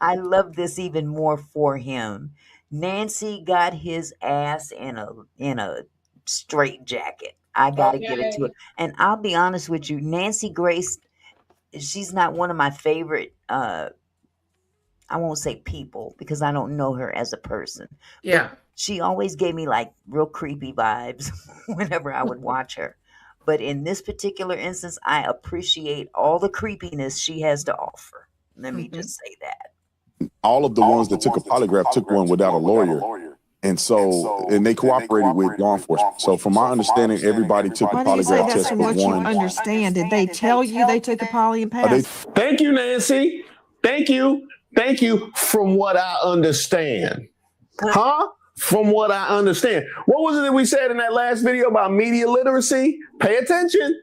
I love this even more for him. Nancy got his ass in a straight jacket. I gotta give it to her. Okay. And I'll be honest with you, Nancy Grace, she's not one of my favorite I won't say people because I don't know her as a person, but Yeah. she always gave me like real creepy vibes whenever I would watch her. But in this particular instance, I appreciate all the creepiness she has to offer. Let me Hmm. just say that. All of the ones that took a polygraph took one without a lawyer. And they cooperated with law enforcement. So from my understanding, everybody took a Why do you say polygraph that's test from but what you one. understand? Did they tell you they took a poly and They passed? Thank you, Nancy. Thank you. Thank you. From what I understand. Huh? From what I understand. What was it that we said in that last video about media literacy? Pay attention.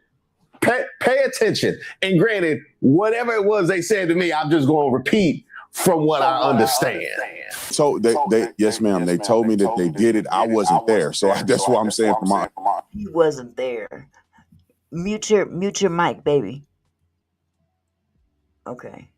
Pay attention. And granted, whatever it was they said to me, I'm just going to repeat from what I understand. so they yes, ma'am. They told me that they did it. I wasn't there. So that's what I'm saying from my He wasn't there. Mute your mic, baby. Okay,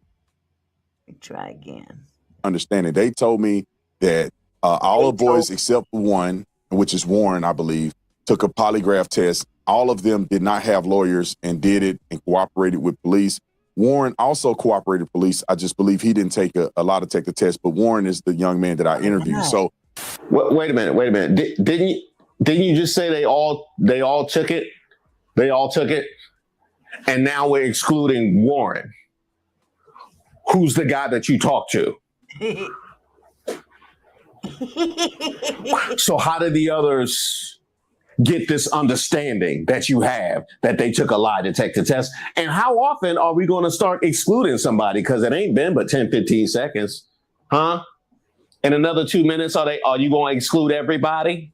let me try again. understanding. They told me that all They the boys told except one, which is Warren, I believe, took a polygraph test. All of them did not have lawyers and did it and cooperated with police. Warren also cooperated with police. I just believe he didn't take a lot to take the test, but Warren is the young man that I interviewed. God. So Wait a minute. Wait a minute. Didn't you just say they all took it? They all took it, and now we're excluding Warren, who's the guy that you talked to. So how did the others get this understanding that you have that they took a lie detector test? And how often are we going to start excluding somebody? Because it ain't been but 10, 15 seconds. Huh? In another 2 minutes, are you going to exclude everybody?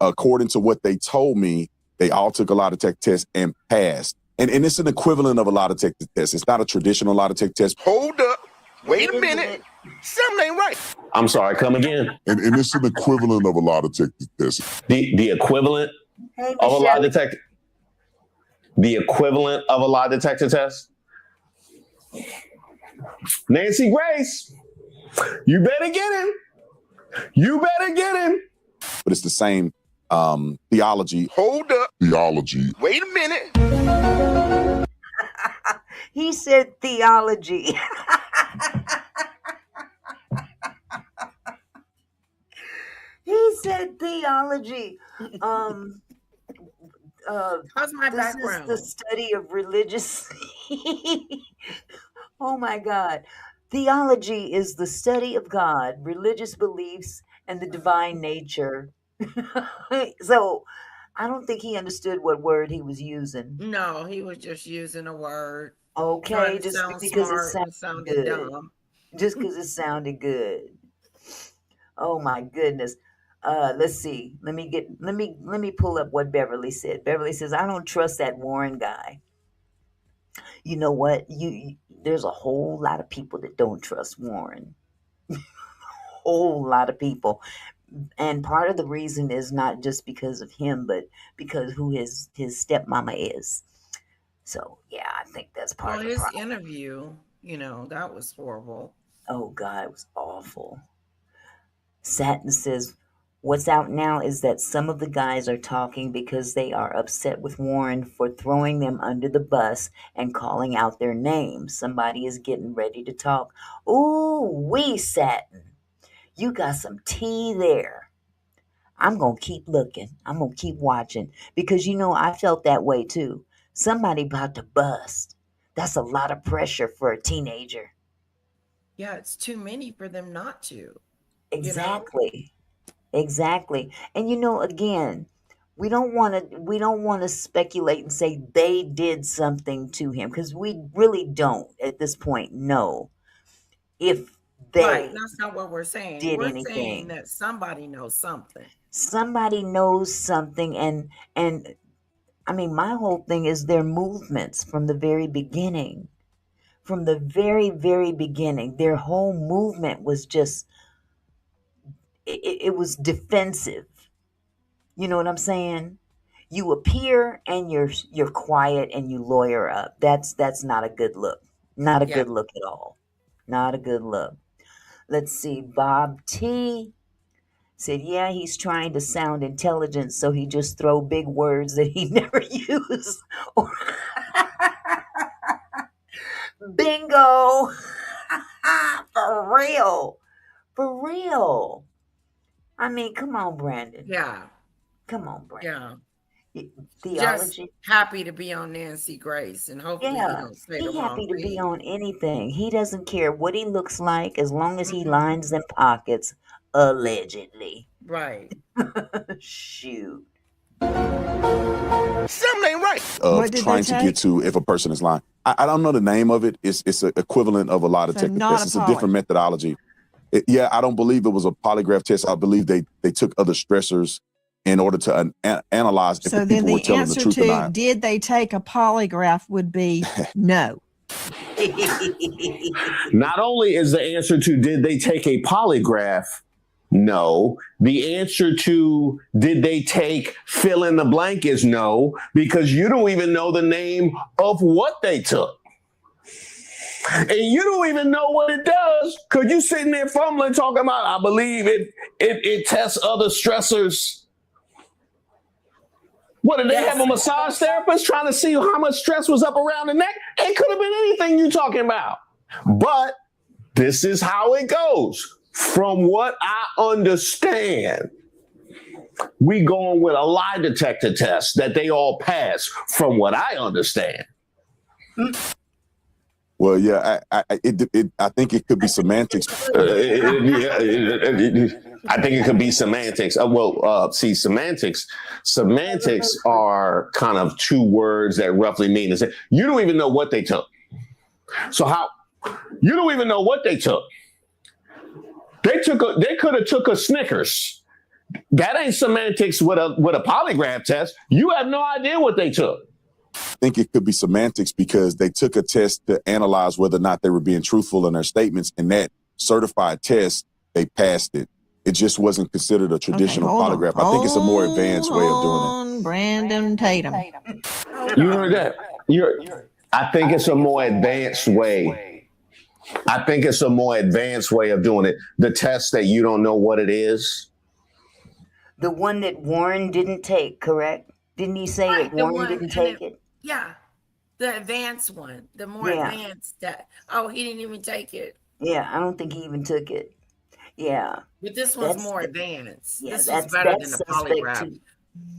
according to what they told me, they all took a lie detector test and passed. And it's an equivalent of a lie detector test. It's not a traditional lie detector test. Hold up. Wait a minute. Something ain't right. I'm sorry, come again. And it's an equivalent of a lie detector test. The equivalent Hey, of a lie Michelle. detector. The equivalent of a lie detector test. Nancy Grace, you better get him. You better get him. But it's the same theology. Hold up. Theology. Wait a minute. He said theology. He said theology. Um, How's my this background? is the study of religious. Oh my God. Theology is the study of God, religious beliefs, and the divine nature. So I don't think he understood what word he was using. No, he was just using a word, trying Okay, to just sound because it smart and sounded sounded good. dumb. Just because it sounded good. Oh my goodness. Let's see. Let me pull up what Beverly said. Beverly says, I don't trust that Warren guy. You know what? There's a whole lot of people that don't trust Warren. Whole lot of people. And part of the reason is not just because of him, but because who his stepmama is. So yeah, I think that's part Well, of the his problem. interview, that was horrible. Oh God, it was awful. Satin says, what's out now is that some of the guys are talking because they are upset with Warren for throwing them under the bus and calling out their names. Somebody is getting ready to talk. Ooh, wee, Satin. You got some tea there. I'm going to keep looking. I'm going to keep watching because I felt that way too. Somebody about to bust. That's a lot of pressure for a teenager. Yeah, it's too many for them not to, you know? Exactly. Exactly. And again, we don't want to speculate and say they did something to him because we really don't at this point know if Right. they That's not what we're saying. did We're saying anything. that somebody knows something. Somebody knows something and I mean my whole thing is their movements from the very beginning. From the very, very beginning, their whole movement was just it was defensive. You know what I'm saying? You appear and you're quiet and you lawyer up. That's not a good look. Not a Yeah. good look at all. Not a good look. Let's see. Bob T said, yeah, he's trying to sound intelligent, so he just throw big words that he never used. Bingo! For real. For real. I mean, come on, Brandon. Yeah. Come on, Brandon. Yeah. Just Theology. happy to be on Nancy Grace, and hopefully he Yeah. don't say the He wrong happy to be thing. on anything. He doesn't care what he looks like as long as he Mhm. lines them pockets, allegedly. Right. Shoot. Something ain't right. Of What did they trying to get take? to if a person is lying. I don't know the name of it. It's an equivalent of a lie So detector not test. a It's a different poly. methodology. Yeah, I don't believe it was a polygraph test. I believe they took other stressors in order to analyze if So the then people were the telling the answer truth or to not. did they take a polygraph would be no. Not only is the answer to did they take a polygraph? No. The answer to did they take fill in the blank is no, because you don't even know the name of what they took. And you don't even know what it does because you sitting there fumbling, talking about, I believe it tests other stressors. What, did they have a massage therapist trying to see how much stress was up around the neck? It could have been anything you're talking about. But this is how it goes. From what I understand, we going with a lie detector test that they all pass, from what I understand. Well, yeah, I think it could be semantics. I think it could be semantics. See, semantics are kind of two words that roughly mean the same. You don't even know what they took. So how? You don't even know what they took. They could have took a Snickers. That ain't semantics with a polygraph test. You have no idea what they took. I think it could be semantics because they took a test to analyze whether or not they were being truthful in their statements, and that certified test, they passed it. It just wasn't considered a traditional polygraph. I think it's a more advanced way of doing it. Brandon Tatum. You heard that? I think it's a more advanced way. I think it's a more advanced way of doing it. The test that you don't know what it is. The one that Warren didn't take, correct? Didn't he say Right, that Warren didn't take it? Yeah. The advanced one. The more Yeah. advanced that. Oh, he didn't even take it. Yeah, I don't think he even took it. Yeah. But this one's That's more the- advanced. Yeah, This is that's better than the suspect polygraph. too.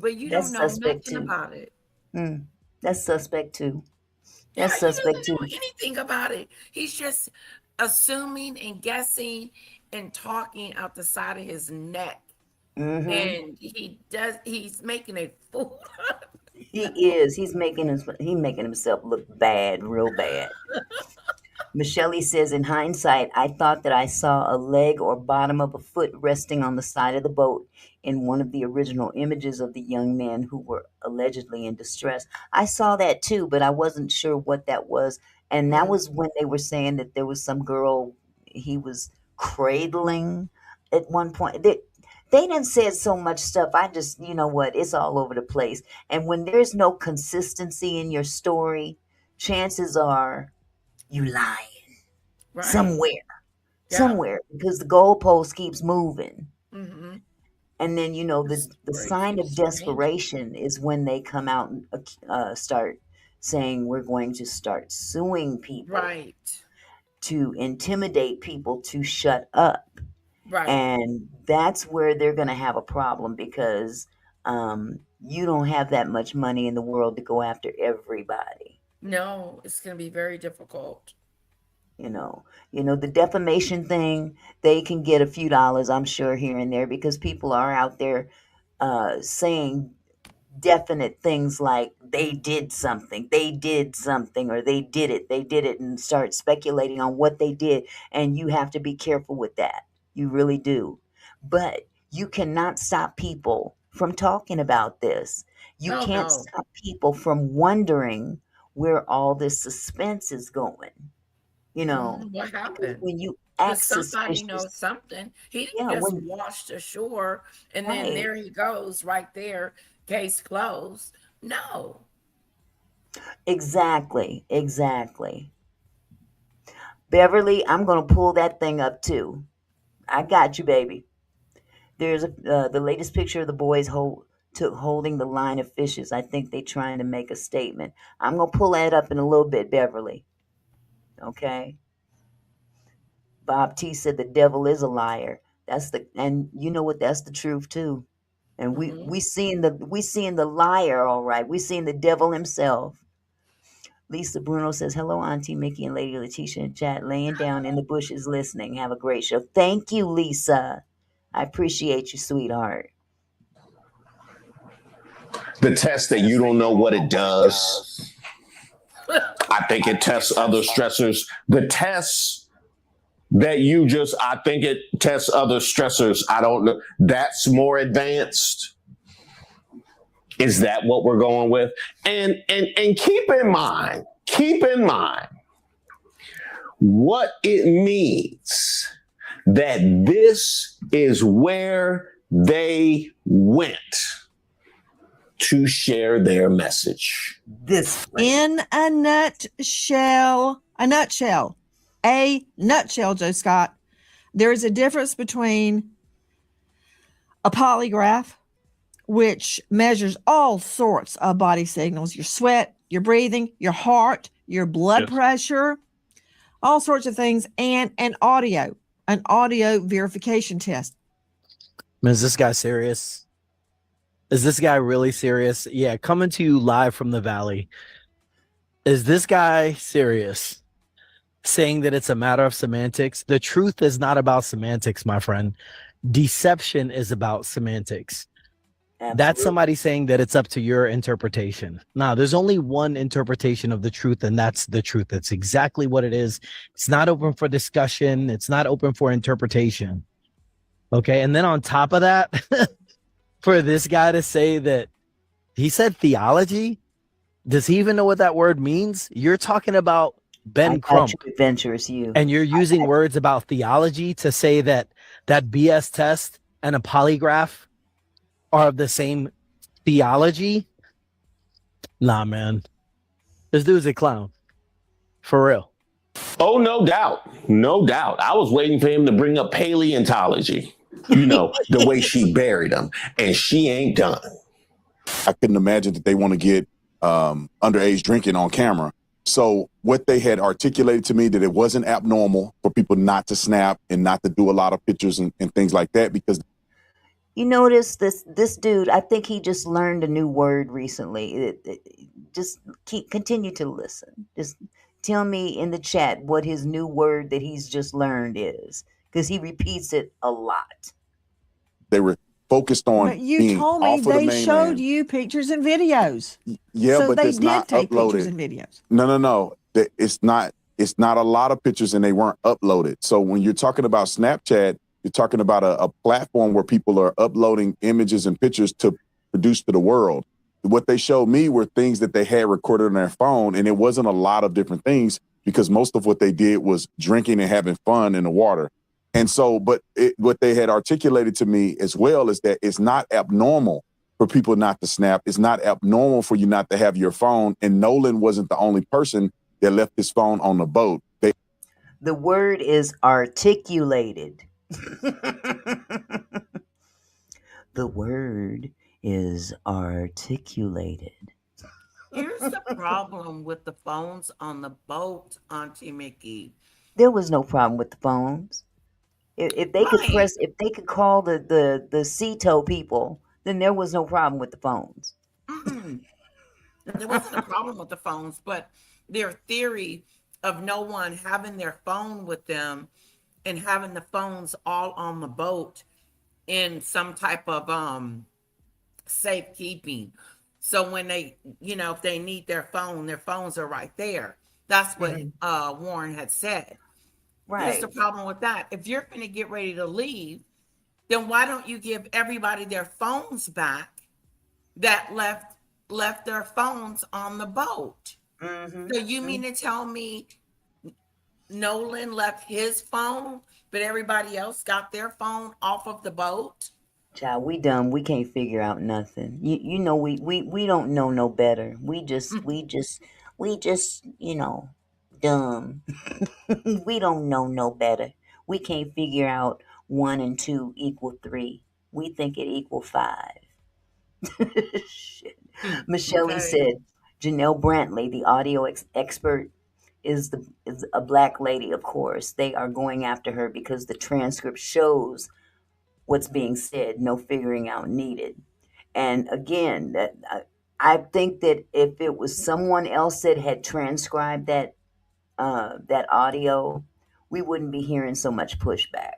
But you That's don't know suspect nothing too. about it. That's suspect too. Yeah, That's he doesn't suspect know too. anything about it. He's just assuming and guessing and talking out the side of his neck. And he's making a fool. He is. He's making himself look bad, real bad. Michelle says, in hindsight, I thought that I saw a leg or bottom of a foot resting on the side of the boat in one of the original images of the young men who were allegedly in distress. I saw that too, but I wasn't sure what that was. And that was when they were saying that there was some girl he was cradling at one point. They done said so much stuff. I just, you know what, it's all over the place. And when there's no consistency in your story, chances are you lying Right. somewhere, because the goalpost keeps moving. Mm-hmm. And then, you know, the sign of desperation is when they come out and start saying we're going to start suing people, Right. to intimidate people to shut up. Right. And that's where they're going to have a problem, because you don't have that much money in the world to go after everybody. No, it's going to be very difficult. You know, the defamation thing, they can get a few dollars, I'm sure, here and there, because people are out there saying definite things like they did something, or they did it, and start speculating on what they did. And you have to be careful with that. You really do. But you cannot stop people from talking about this. You can't stop people from wondering where all this suspense is going. You know, What happened? when you But act somebody suspicious, knows something. He didn't yeah, just washed ashore and then Right. there he goes right there, case closed. No. Exactly. Beverly, I'm gonna pull that thing up too. I got you, baby. There's the latest picture of the boys holding the line of fishes. I think they're trying to make a statement. I'm gonna pull that up in a little bit, Beverly. Okay. Bob T said the devil is a liar. And you know what? That's the truth too. And we seeing the liar, all right. We seeing the devil himself. Lisa Bruno says, "Hello, Auntie Mickey and Lady Letitia in chat, laying down in the bushes listening. Have a great show." Thank you, Lisa. I appreciate you, sweetheart. The test that you don't know what it does. I think it tests other stressors. The tests that I think it tests other stressors. I don't know. That's more advanced. Is that what we're going with? And keep in mind what it means that this is where they went to share their message. This In a nutshell, Joe Scott, there is a difference between a polygraph, which measures all sorts of body signals, your sweat, your breathing, your heart, your blood pressure, all sorts of things, and an audio verification test. Is this guy serious? Is this guy really serious? Yeah, coming to you live from the valley. Is this guy serious? Saying that it's a matter of semantics? The truth is not about semantics, my friend. Deception is about semantics. Absolutely. That's somebody saying that it's up to your interpretation. Now, there's only one interpretation of the truth, and that's the truth. That's exactly what it is. It's not open for discussion. It's not open for interpretation. Okay, and then on top of that, for this guy to say that he said theology, does he even know what that word means? You're talking about Ben Crump, adventurous you, and you're using words about theology to say that BS test and a polygraph are of the same theology. Nah, man, this dude's a clown, for real. Oh, no doubt. I was waiting for him to bring up paleontology. You know, the way she buried him, and she ain't done. I couldn't imagine that they want to get underage drinking on camera. So what they had articulated to me, that it wasn't abnormal for people not to snap and not to do a lot of pictures and things like that, because you notice this dude, I think he just learned a new word recently. Just continue to listen. Just tell me in the chat what his new word that he's just learned is, because he repeats it a lot. They were focused on. But you told me they showed you pictures and videos. Yeah, so but they it's did not take uploaded. Pictures and videos. No. It's not a lot of pictures, and they weren't uploaded. So when you're talking about Snapchat, you're talking about a platform where people are uploading images and pictures to produce to the world. What they showed me were things that they had recorded on their phone, and it wasn't a lot of different things, because most of what they did was drinking and having fun in the water. And so, what they had articulated to me as well is that it's not abnormal for people not to snap. It's not abnormal for you not to have your phone. And Nolan wasn't the only person that left his phone on the boat. The word is articulated. The word is articulated. Here's the problem with the phones on the boat, Auntie Mickey. There was no problem with the phones. If they could press, if they could call the CETO people, then there was no problem with the phones. There wasn't a problem with the phones, but their theory of no one having their phone with them and having the phones all on the boat in some type of safekeeping. So when they, if they need their phones are right there. That's what Warren had said. Right. Here's the problem with that. If you're going to get ready to leave, then why don't you give everybody their phones back that left their phones on the boat? Mm-hmm. So you mean to tell me Nolan left his phone, but everybody else got their phone off of the boat? Child, we dumb. We can't figure out nothing. You know, we don't know no better. We just dumb. We don't know no better. We can't figure out 1 and 2 equal 3. We think it equal 5. Shit. Michelle Okay. said, Janelle Brantley, the audio expert, is a black lady, of course. They are going after her because the transcript shows what's being said, no figuring out needed. And again, I think that if it was someone else that had transcribed that audio, we wouldn't be hearing so much pushback.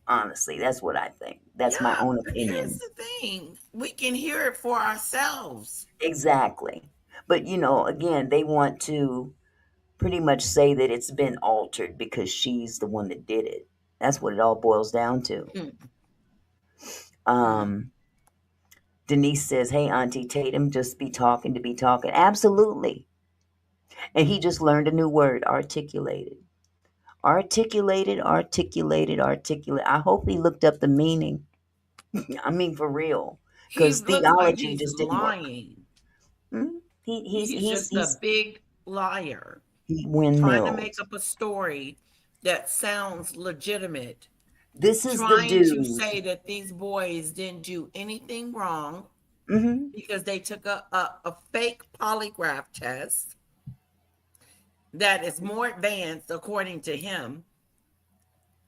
Honestly, that's what I think. That's my Yeah, own but here's opinion. the thing. We can hear it for ourselves. Exactly. But again, they want to pretty much say that it's been altered because she's the one that did it. That's what it all boils down to. Mm, mm. Um, Denise says, "Hey, Auntie Tatum, just be talking to be talking." Absolutely. And he just learned a new word, articulated. Articulated, articulated, articulate. I hope he looked up the meaning. I mean, for real, He because looks like theology he's just didn't work. lying. Hmm? He, he's He's he's just a he's big liar, he trying to make windmills. up a story that sounds legitimate, This is the trying to dude. say that these boys didn't do anything wrong Hmm. because they took a fake polygraph test that is more advanced according to him.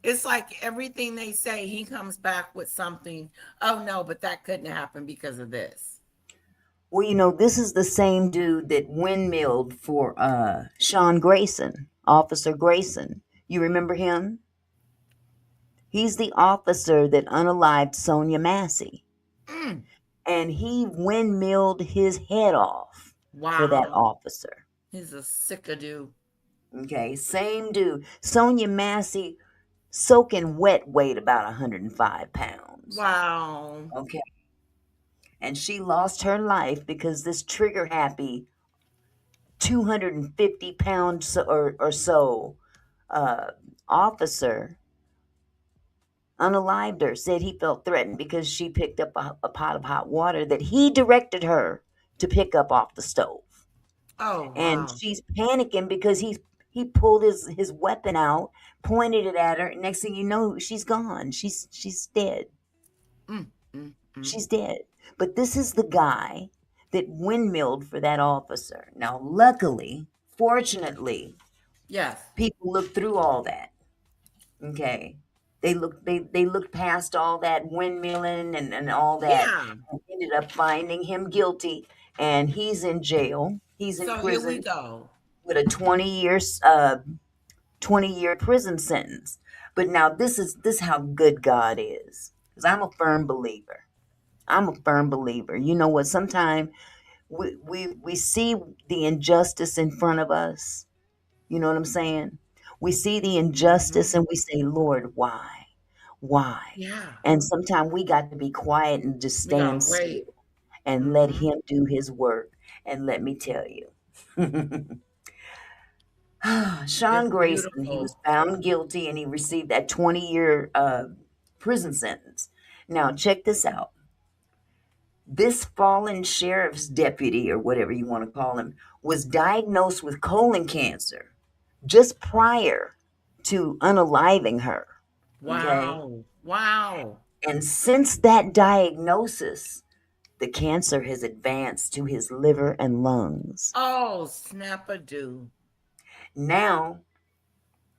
It's like everything they say, he comes back with something. Oh no, but that couldn't happen because of this. Well, this is the same dude that windmilled for Sean Grayson, Officer Grayson. You remember him? He's the officer that unalived Sonia Massey. Mm, And he windmilled his head off for that wow. officer. He's a sickadoo. Okay, same dude. Sonia Massey, soaking wet, weighed about 105 pounds. Wow. Okay. And she lost her life because this trigger happy 250 pounds or so uh, officer unalived her, said he felt threatened because she picked up a pot of hot water that he directed her to pick up off the stove. Oh And wow. she's panicking because he pulled his weapon out, pointed it at her, and next thing you know, she's gone. She's dead. Mm, mm, mm. She's dead. But this is the guy that windmilled for that officer. Now, luckily, fortunately, Yes. people looked through all that. Okay. They looked past all that windmilling and all that Yeah. and ended up finding him guilty, and he's in jail. He's in So here we prison go. with a 20-year prison sentence. But now this how good God is. Because I'm a firm believer. I'm a firm believer. You know what? Sometimes we see the injustice in front of us. You know what I'm saying? We see the Hmm. injustice and we say, Lord, why? Why? Yeah. And sometimes we got to be quiet and just We gotta stand wait. still and let Hmm. him do his work. And let me tell you, Sean It's Grayson, he was beautiful. found guilty and he received that 20-year prison sentence. Now, check this out. This fallen sheriff's deputy, or whatever you want to call him, was diagnosed with colon cancer just prior to unaliving her. Okay. Wow. Wow. And since that diagnosis, the cancer has advanced to his liver and lungs. Oh, snap-a-doo. Now,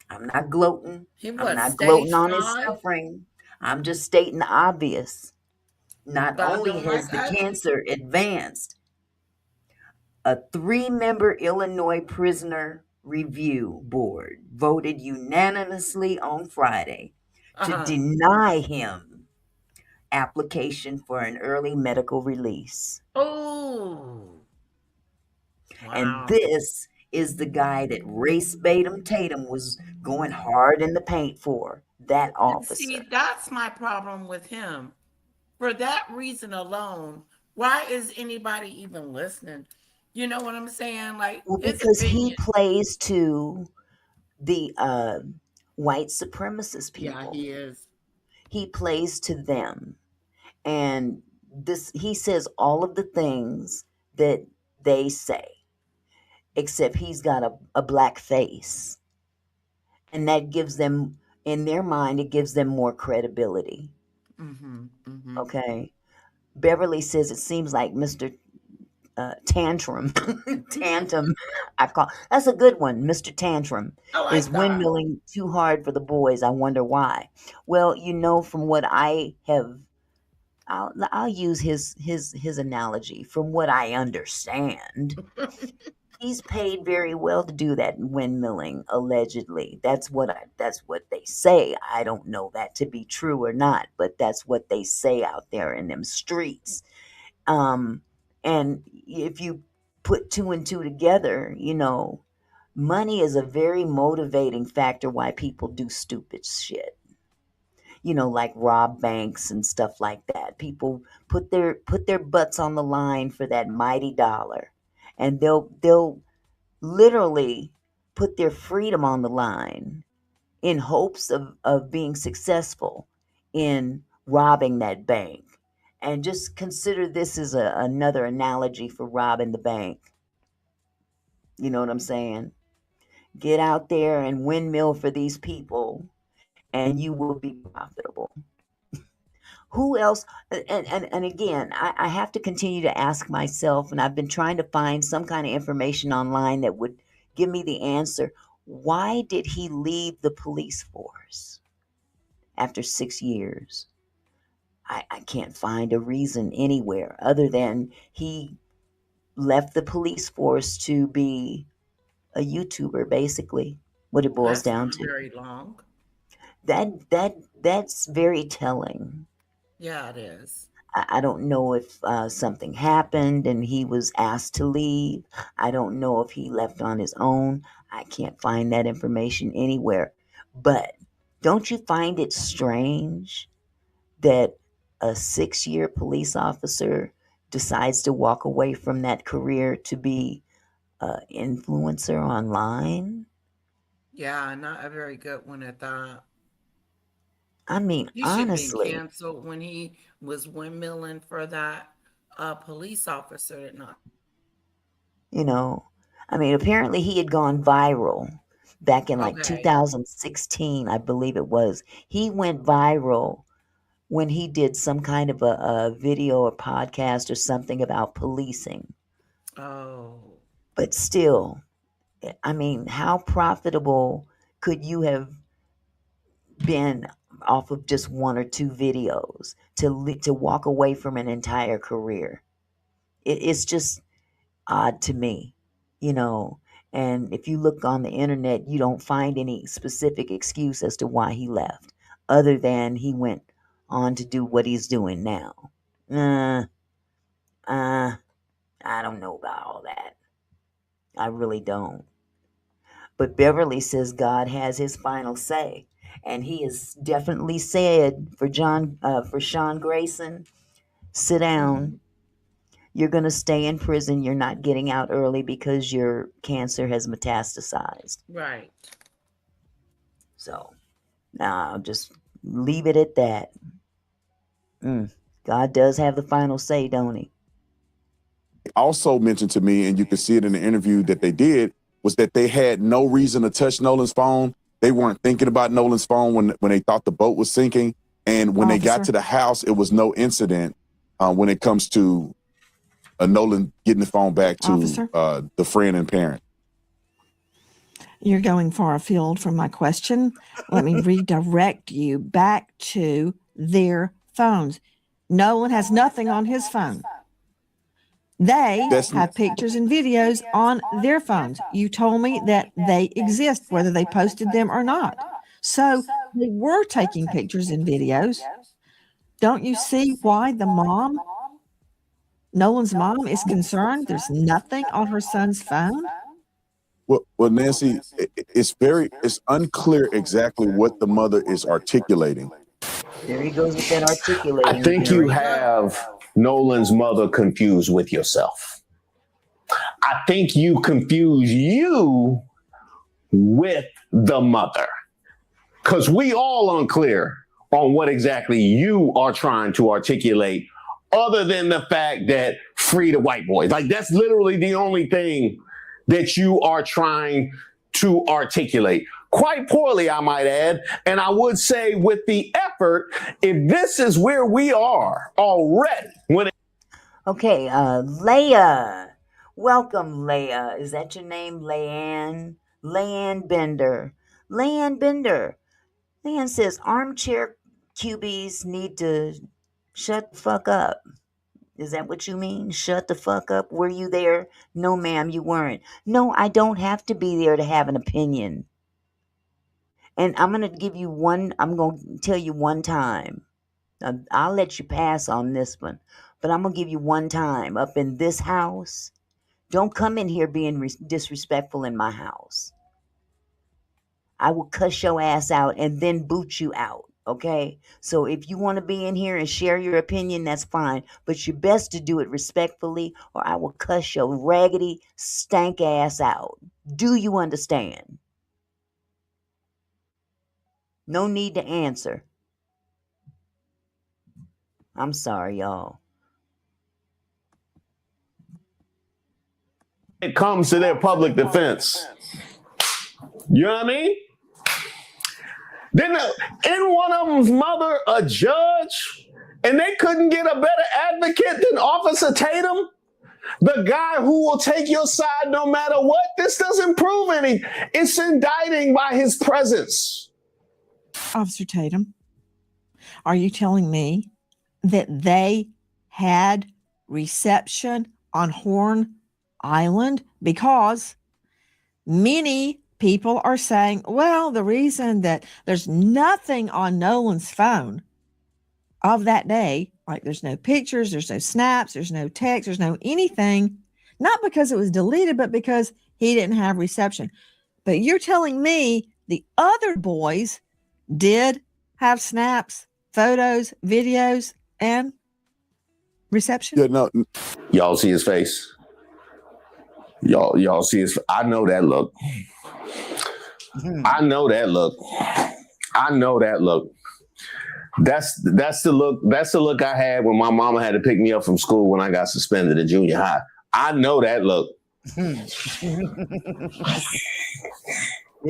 I'm not gloating. He I'm was not gloating stage on his 5. suffering. I'm just stating the obvious. Not God only don't has like the ugly. cancer advanced, a 3-member Illinois prisoner review board voted unanimously on Friday to Uh-huh. deny him application for an early medical release. Oh. And Wow. this is the guy that Race Batum Tatum was going hard in the paint for, that And see, officer. that's my problem with him. For that reason alone, why is anybody even listening? You know what I'm saying? Like Well, his because he opinion. plays to the white supremacist Yeah, people. he is. He plays to them. And he says all of the things that they say. except he's got a black face. And that gives them, in their mind, it gives them more credibility. Okay. Beverly says it seems like Mr. Tantrum, Tantrum, that's a good one. Mr. Tantrum is windmilling too hard for the boys. I wonder why. Well, from what I have, I'll use his analogy. From what I understand, he's paid very well to do that windmilling. Allegedly, that's what they say. I don't know that to be true or not, but that's what they say out there in them streets. And if you put two and two together, money is a very motivating factor why people do stupid shit. Like rob banks and stuff like that. People put their butts on the line for that mighty dollar, and they'll literally put their freedom on the line in hopes of being successful in robbing that bank. And just consider this as another analogy for robbing the bank. You know what I'm saying? Get out there and windmill for these people, and you will be profitable. Who else? And again, I have to continue to ask myself, and I've been trying to find some kind of information online that would give me the answer. Why did he leave the police force after 6 years? I can't find a reason anywhere other than he left the police force to be a YouTuber, basically, what it boils down to. Very long. That's very telling. Yeah, it is. I don't know if something happened and he was asked to leave. I don't know if he left on his own. I can't find that information anywhere. But don't you find it strange that a 6-year police officer decides to walk away from that career to be an influencer online? Yeah, not a very good one at that. I mean, He should have been honestly, canceled when he was windmilling for that police officer that not. apparently he had gone viral back in like Okay. 2016, I believe it was. He went viral when he did some kind of a video or podcast or something about policing. Oh. But still, how profitable could you have been off of just one or two videos to walk away from an entire career? It's just odd to me, you know. And if you look on the internet, you don't find any specific excuse as to why he left, other than he went on to do what he's doing now. I don't know about all that. I really don't. But Beverly says God has his final say, and he has definitely said for Sean Grayson, sit down. You're going to stay in prison. You're not getting out early because your cancer has metastasized. Right. So, I'll just leave it at that. God does have the final say, don't he? Also mentioned to me, and you can see it in the interview that they did, was that they had no reason to touch Nolan's phone. They weren't thinking about Nolan's phone when they thought the boat was sinking. And when they got to the house, it was no incident when it comes to Nolan getting the phone back to the friend and parent. You're going far afield from my question. Let me redirect you back to their phones. Nolan has nothing on his phone. They have pictures and videos on their phones. You told me that they exist, whether they posted them or not. So they were taking pictures and videos. Don't you see why the mom, Nolan's mom, is concerned there's nothing on her son's phone? Well, Nancy, it's unclear exactly what the mother is articulating. There he goes with that articulating. I think you have Nolan's mother confused with yourself. I think you confuse you with the mother, because we all unclear on what exactly you are trying to articulate, other than the fact that free the white boys. Like, that's literally the only thing that you are trying to articulate. Quite poorly, I might add. And I would say with the effort, if this is where we are already, Okay, Leia. Welcome, Leia. Is that your name, Leanne? Leanne Bender. Leanne Bender. Leanne says armchair QBs need to shut the fuck up. Is that what you mean? Shut the fuck up? Were you there? No, ma'am, you weren't. No, I don't have to be there to have an opinion. And I'm going to tell you one time. I'll let you pass on this one, but I'm going to give you one time up in this house. Don't come in here being disrespectful in my house. I will cuss your ass out and then boot you out. Okay? So if you want to be in here and share your opinion, that's fine. But you're best to do it respectfully or I will cuss your raggedy, stank ass out. Do you understand? No need to answer. I'm sorry, y'all. it comes to their public defense. You know what I mean? Isn't one of them's mother a judge? And they couldn't get a better advocate than Officer Tatum? The guy who will take your side no matter what? This doesn't prove anything. It's indicting by his presence. Officer Tatum, are you telling me that they had reception on Horn Island? Because many people are saying, well, the reason that there's nothing on Nolan's phone of that day, like there's no pictures, there's no snaps, there's no text, there's no anything, not because it was deleted, but because he didn't have reception. But you're telling me the other boys did have snaps, photos, videos, and reception? Yeah, no. Y'all see his face? Y'all see his. I know that look. I know that look. I know that look. That's the look. That's the look I had when my mama had to pick me up from school when I got suspended in junior high. I know that look.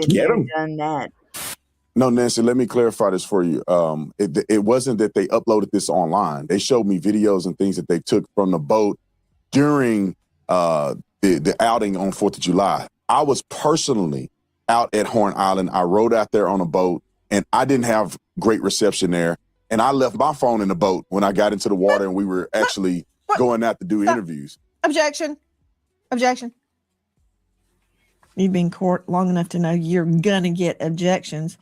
Get him. Done that. No, Nancy, let me clarify this for you. It wasn't that they uploaded this online. They showed me videos and things that they took from the boat during the outing on 4th of July. I was personally out at Horn Island. I rode out there on a boat, and I didn't have great reception there. And I left my phone in the boat when I got into the water and we were actually going out to do interviews. Objection. You've been in court long enough to know you're going to get objections.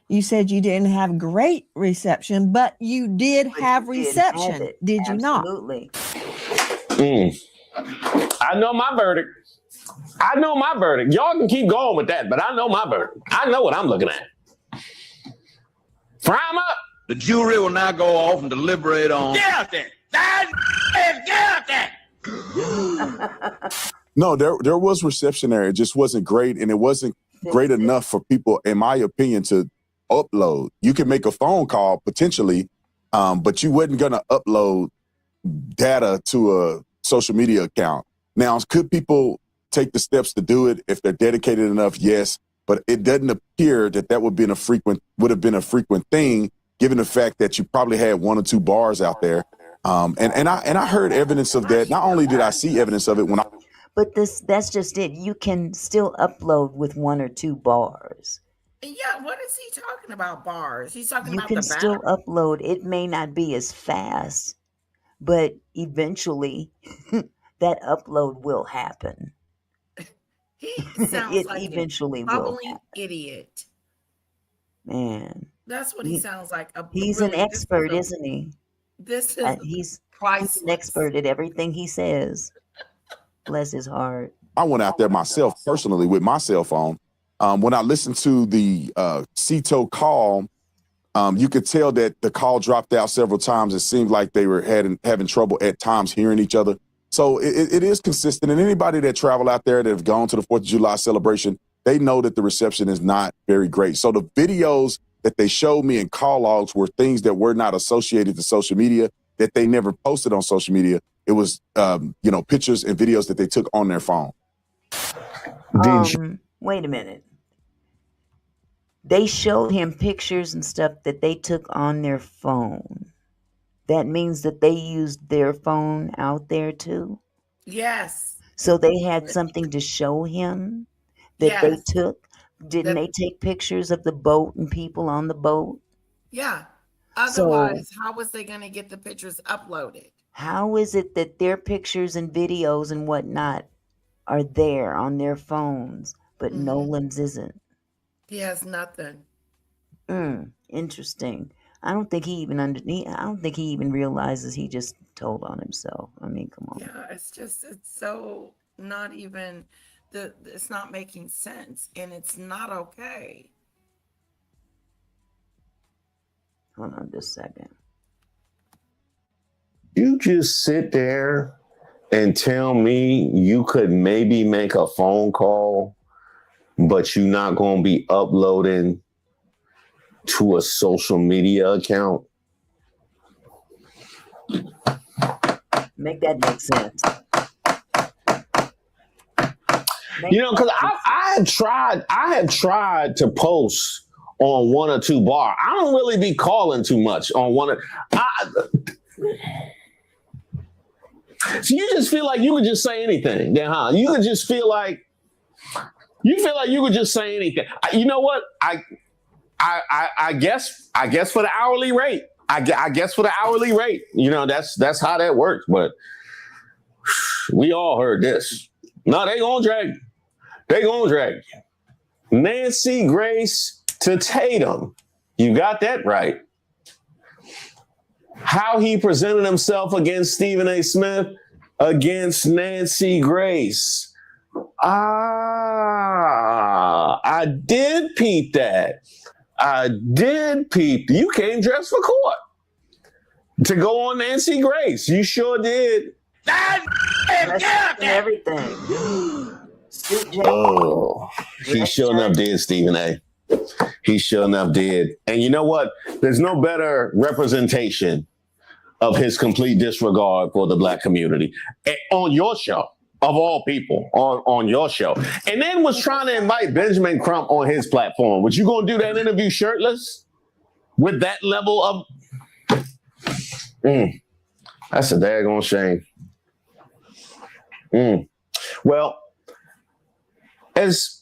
You said you didn't have great reception, but you did have reception. Did you not? Absolutely. I know my verdict. Y'all can keep going with that, but I know my verdict. I know what I'm looking at. Fry 'em up. The jury will now go off and deliberate on. Get out there! Get out there! No, there was reception there. It just wasn't great, and it wasn't great enough for people, in my opinion, to upload. You can make a phone call potentially, but you wasn't going to upload data to a social media account. Now, could people take the steps to do it if they're dedicated enough? Yes, but it doesn't appear that would have been a frequent thing, given the fact that you probably had one or two bars out there. And I heard evidence of that. Not only did I see evidence of it when I. But that's just it. You can still upload with one or two bars. Yeah, what is he talking about, bars? He's talking You about can the still battle. upload. It may not be as fast, but eventually that upload will happen. He sounds It like eventually a will bubbling happen. idiot. Man, That's what he sounds like. he's Really, an expert, isn't he? This is He's priceless. an expert at everything he says. Bless his heart. I went out there myself personally with my cell phone. When I listened to the CETO call, you could tell that the call dropped out several times. It seemed like they were having trouble at times hearing each other. So it is consistent. And anybody that travel out there that have gone to the 4th of July celebration, they know that the reception is not very great. So the videos that they showed me in call logs were things that were not associated to social media, that they never posted on social media. It was, pictures and videos that they took on their phone. Wait a minute. They showed him pictures and stuff that they took on their phone. That means that they used their phone out there too? Yes. So they had something to show him that they Yes. took? Didn't they take pictures of the boat and people on the boat? Yeah. So Otherwise, how was they going to get the pictures uploaded? how is it that their pictures and videos and whatnot are there on their phones, but Nolan's isn't? He has nothing. Interesting. I don't think he even realizes he just told on himself. I mean, come on. Yeah, it's so not even it's not making sense, and it's not okay. Hold on just a second. You just sit there and tell me you could maybe make a phone call, but you're not going to be uploading to a social media account? Make that make sense. Because I have tried to post on one or two bar. I don't really be calling too much on one. So you just feel like you could just say anything, then, huh? You could just feel like you could just say anything. You know what? I guess for the hourly rate. I guess for the hourly rate. That's how that works. But we all heard this. No, they gonna drag you. They gonna drag you. Nancy Grace to Tatum. You got that right. How he presented himself against Stephen A. Smith, against Nancy Grace. I did peep that. You came dressed for court to go on Nancy Grace. You sure did. Everything. Oh, he sure enough did, Stephen A. He sure enough did. And you know what? There's no better representation of his complete disregard for the black community on your show, of all people, on your show. And then was trying to invite Benjamin Crump on his platform. Was you going to do that interview shirtless with that level of... That's a daggone shame. Well, as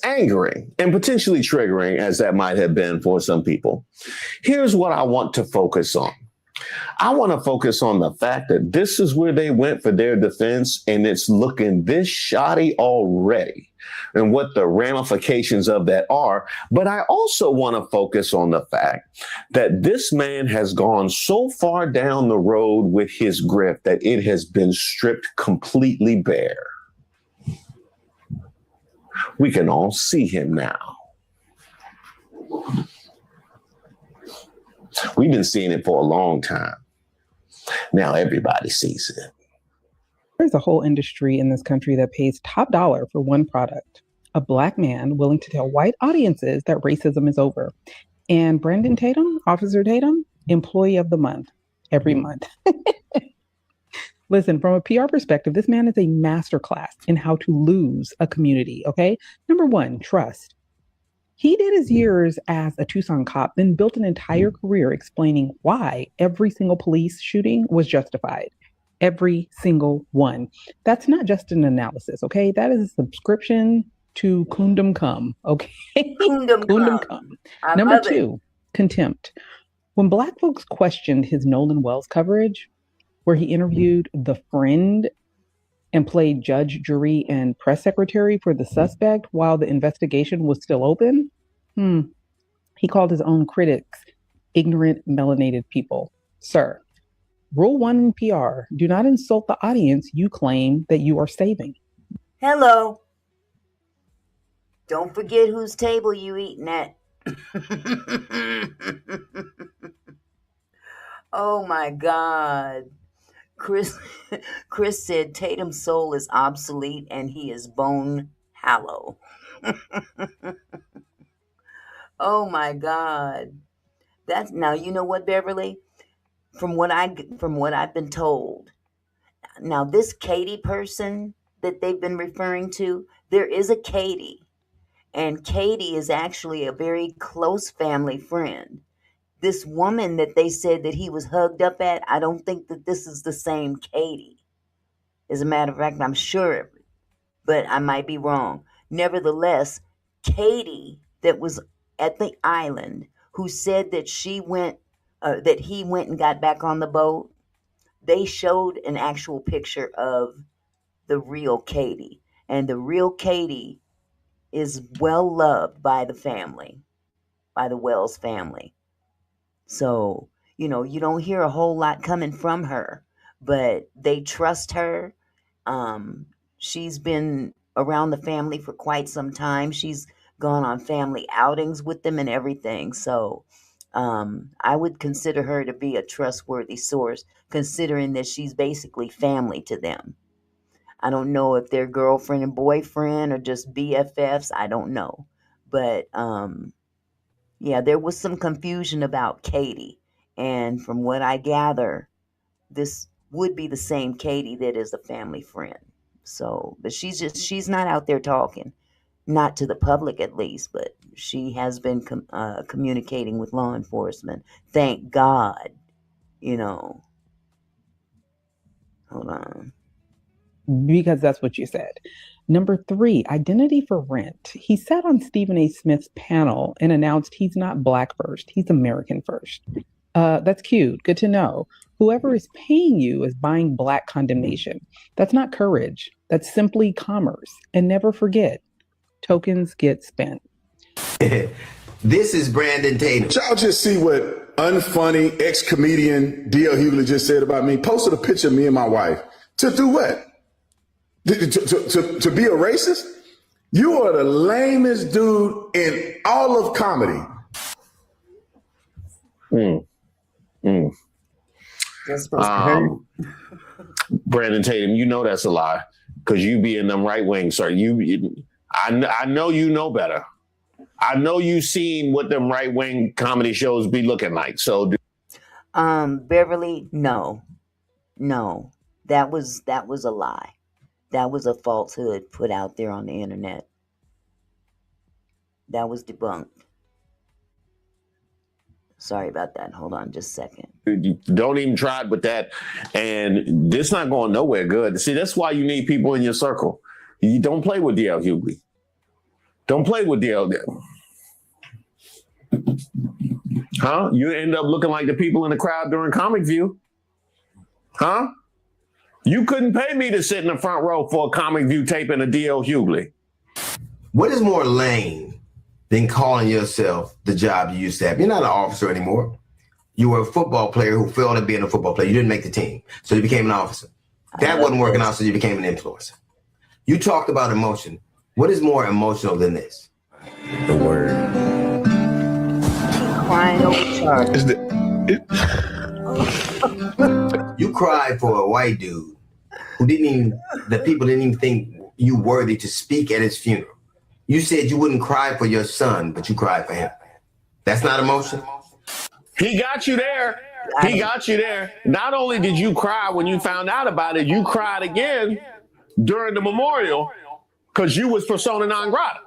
angering and potentially triggering as that might have been for some people, here's what I want to focus on. I want to focus on the fact that this is where they went for their defense, and it's looking this shoddy already, and what the ramifications of that are. But I also want to focus on the fact that this man has gone so far down the road with his grift that it has been stripped completely bare. We can all see him now. We've been seeing it for a long time. Now everybody sees it. There's a whole industry in this country that pays top dollar for one product: a black man willing to tell white audiences that racism is over. And Brandon Tatum, Officer Tatum, Employee of the Month, every month. Listen, from a PR perspective, this man is a masterclass in how to lose a community, okay? Number one, trust. He did his years as a Tucson cop, then built an entire career explaining why every single police shooting was justified. Every single one. That's not just an analysis, okay? That is a subscription to Kundum Come, okay? Kundum Come. Number two, contempt. When Black folks questioned his Nolan Wells coverage, where he interviewed the friend and played judge, jury, and press secretary for the suspect while the investigation was still open, he called his own critics ignorant, melanated people. Sir, rule 1 in PR, do not insult the audience you claim that you are saving. Hello. Don't forget whose table you eating at. Oh my God. Chris said Tatum's soul is obsolete and he is bone hollow. Oh my God. That's now, you know what, Beverly? From what I've been told. Now this Katie person that they've been referring to, There is a Katie, and Katie is actually a very close family friend. This woman that they said that he was hugged up at, I don't think that this is the same Katie. As a matter of fact, I'm sure, but I might be wrong. Nevertheless, Katie that was at the island, who said that that he went and got back on the boat, they showed an actual picture of the real Katie. And the real Katie is well loved by the family, by the Wells family. So, you don't hear a whole lot coming from her, but they trust her. She's been around the family for quite some time. She's gone on family outings with them and everything. So, I would consider her to be a trustworthy source, considering that she's basically family to them. I don't know if they're girlfriend and boyfriend or just BFFs. I don't know. But yeah, there was some confusion about Katie. And from what I gather, this would be the same Katie that is a family friend. So, but she's not out there talking, not to the public at least, but she has been communicating with law enforcement. Thank God, Hold on. Because that's what you said. Number 3, identity for rent. He sat on Stephen A. Smith's panel and announced he's not Black first, he's American first. That's cute. Good to know. Whoever is paying you is buying Black condemnation. That's not courage. That's simply commerce. And never forget, tokens get spent. This is Brandon Tatum. Y'all just see what unfunny ex-comedian D.L. Hughley just said about me. Posted a picture of me and my wife. To do what? To be a racist? You are the lamest dude in all of comedy. That's supposed to hurt. Brandon Tatum, you know that's a lie because you be in them right wing, sir. I know you know better. I know you seen what them right wing comedy shows be looking like. So, Beverly, no, that was a lie. That was a falsehood put out there on the internet. That was debunked. Sorry about that. Hold on just a second. Don't even try it with that. And this not going nowhere good. See, that's why you need people in your circle. You don't play with D.L. Hughley. Don't play with D.L. Huh? You end up looking like the people in the crowd during Comic View. Huh? You couldn't pay me to sit in the front row for a Comic View taping of D.L. Hughley. What is more lame than calling yourself the job you used to have? You're not an officer anymore. You were a football player who failed at being a football player. You didn't make the team, so you became an officer. That wasn't working out, so you became an influencer. You talked about emotion. What is more emotional than this? The word. Crying over You cried for a white dude who the people didn't even think you worthy to speak at his funeral. You said you wouldn't cry for your son, but you cried for him. That's not emotion. He got you there. He got you there. Not only did you cry when you found out about it, you cried again during the memorial because you was persona non grata.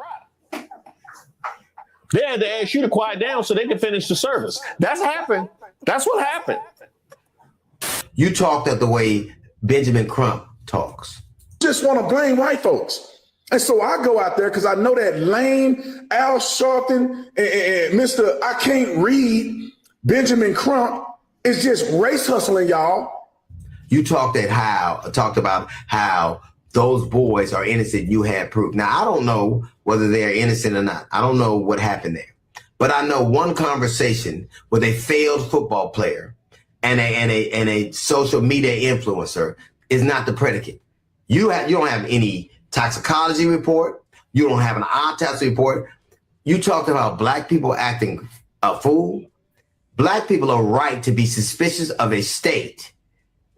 They had to ask you to quiet down so they could finish the service. That's happened. That's what happened. You talked of the way Benjamin Crump talks. Just want to blame white folks. And so I go out there because I know that lame Al Sharpton and Mr. I can't read Benjamin Crump is just race hustling, y'all. You talked about how those boys are innocent. You had proof. Now, I don't know whether they're innocent or not. I don't know what happened there. But I know one conversation with a failed football player and a social media influencer is not the predicate. You don't have any toxicology report. You don't have an autopsy report. You talked about black people acting a fool. Black people are right to be suspicious of a state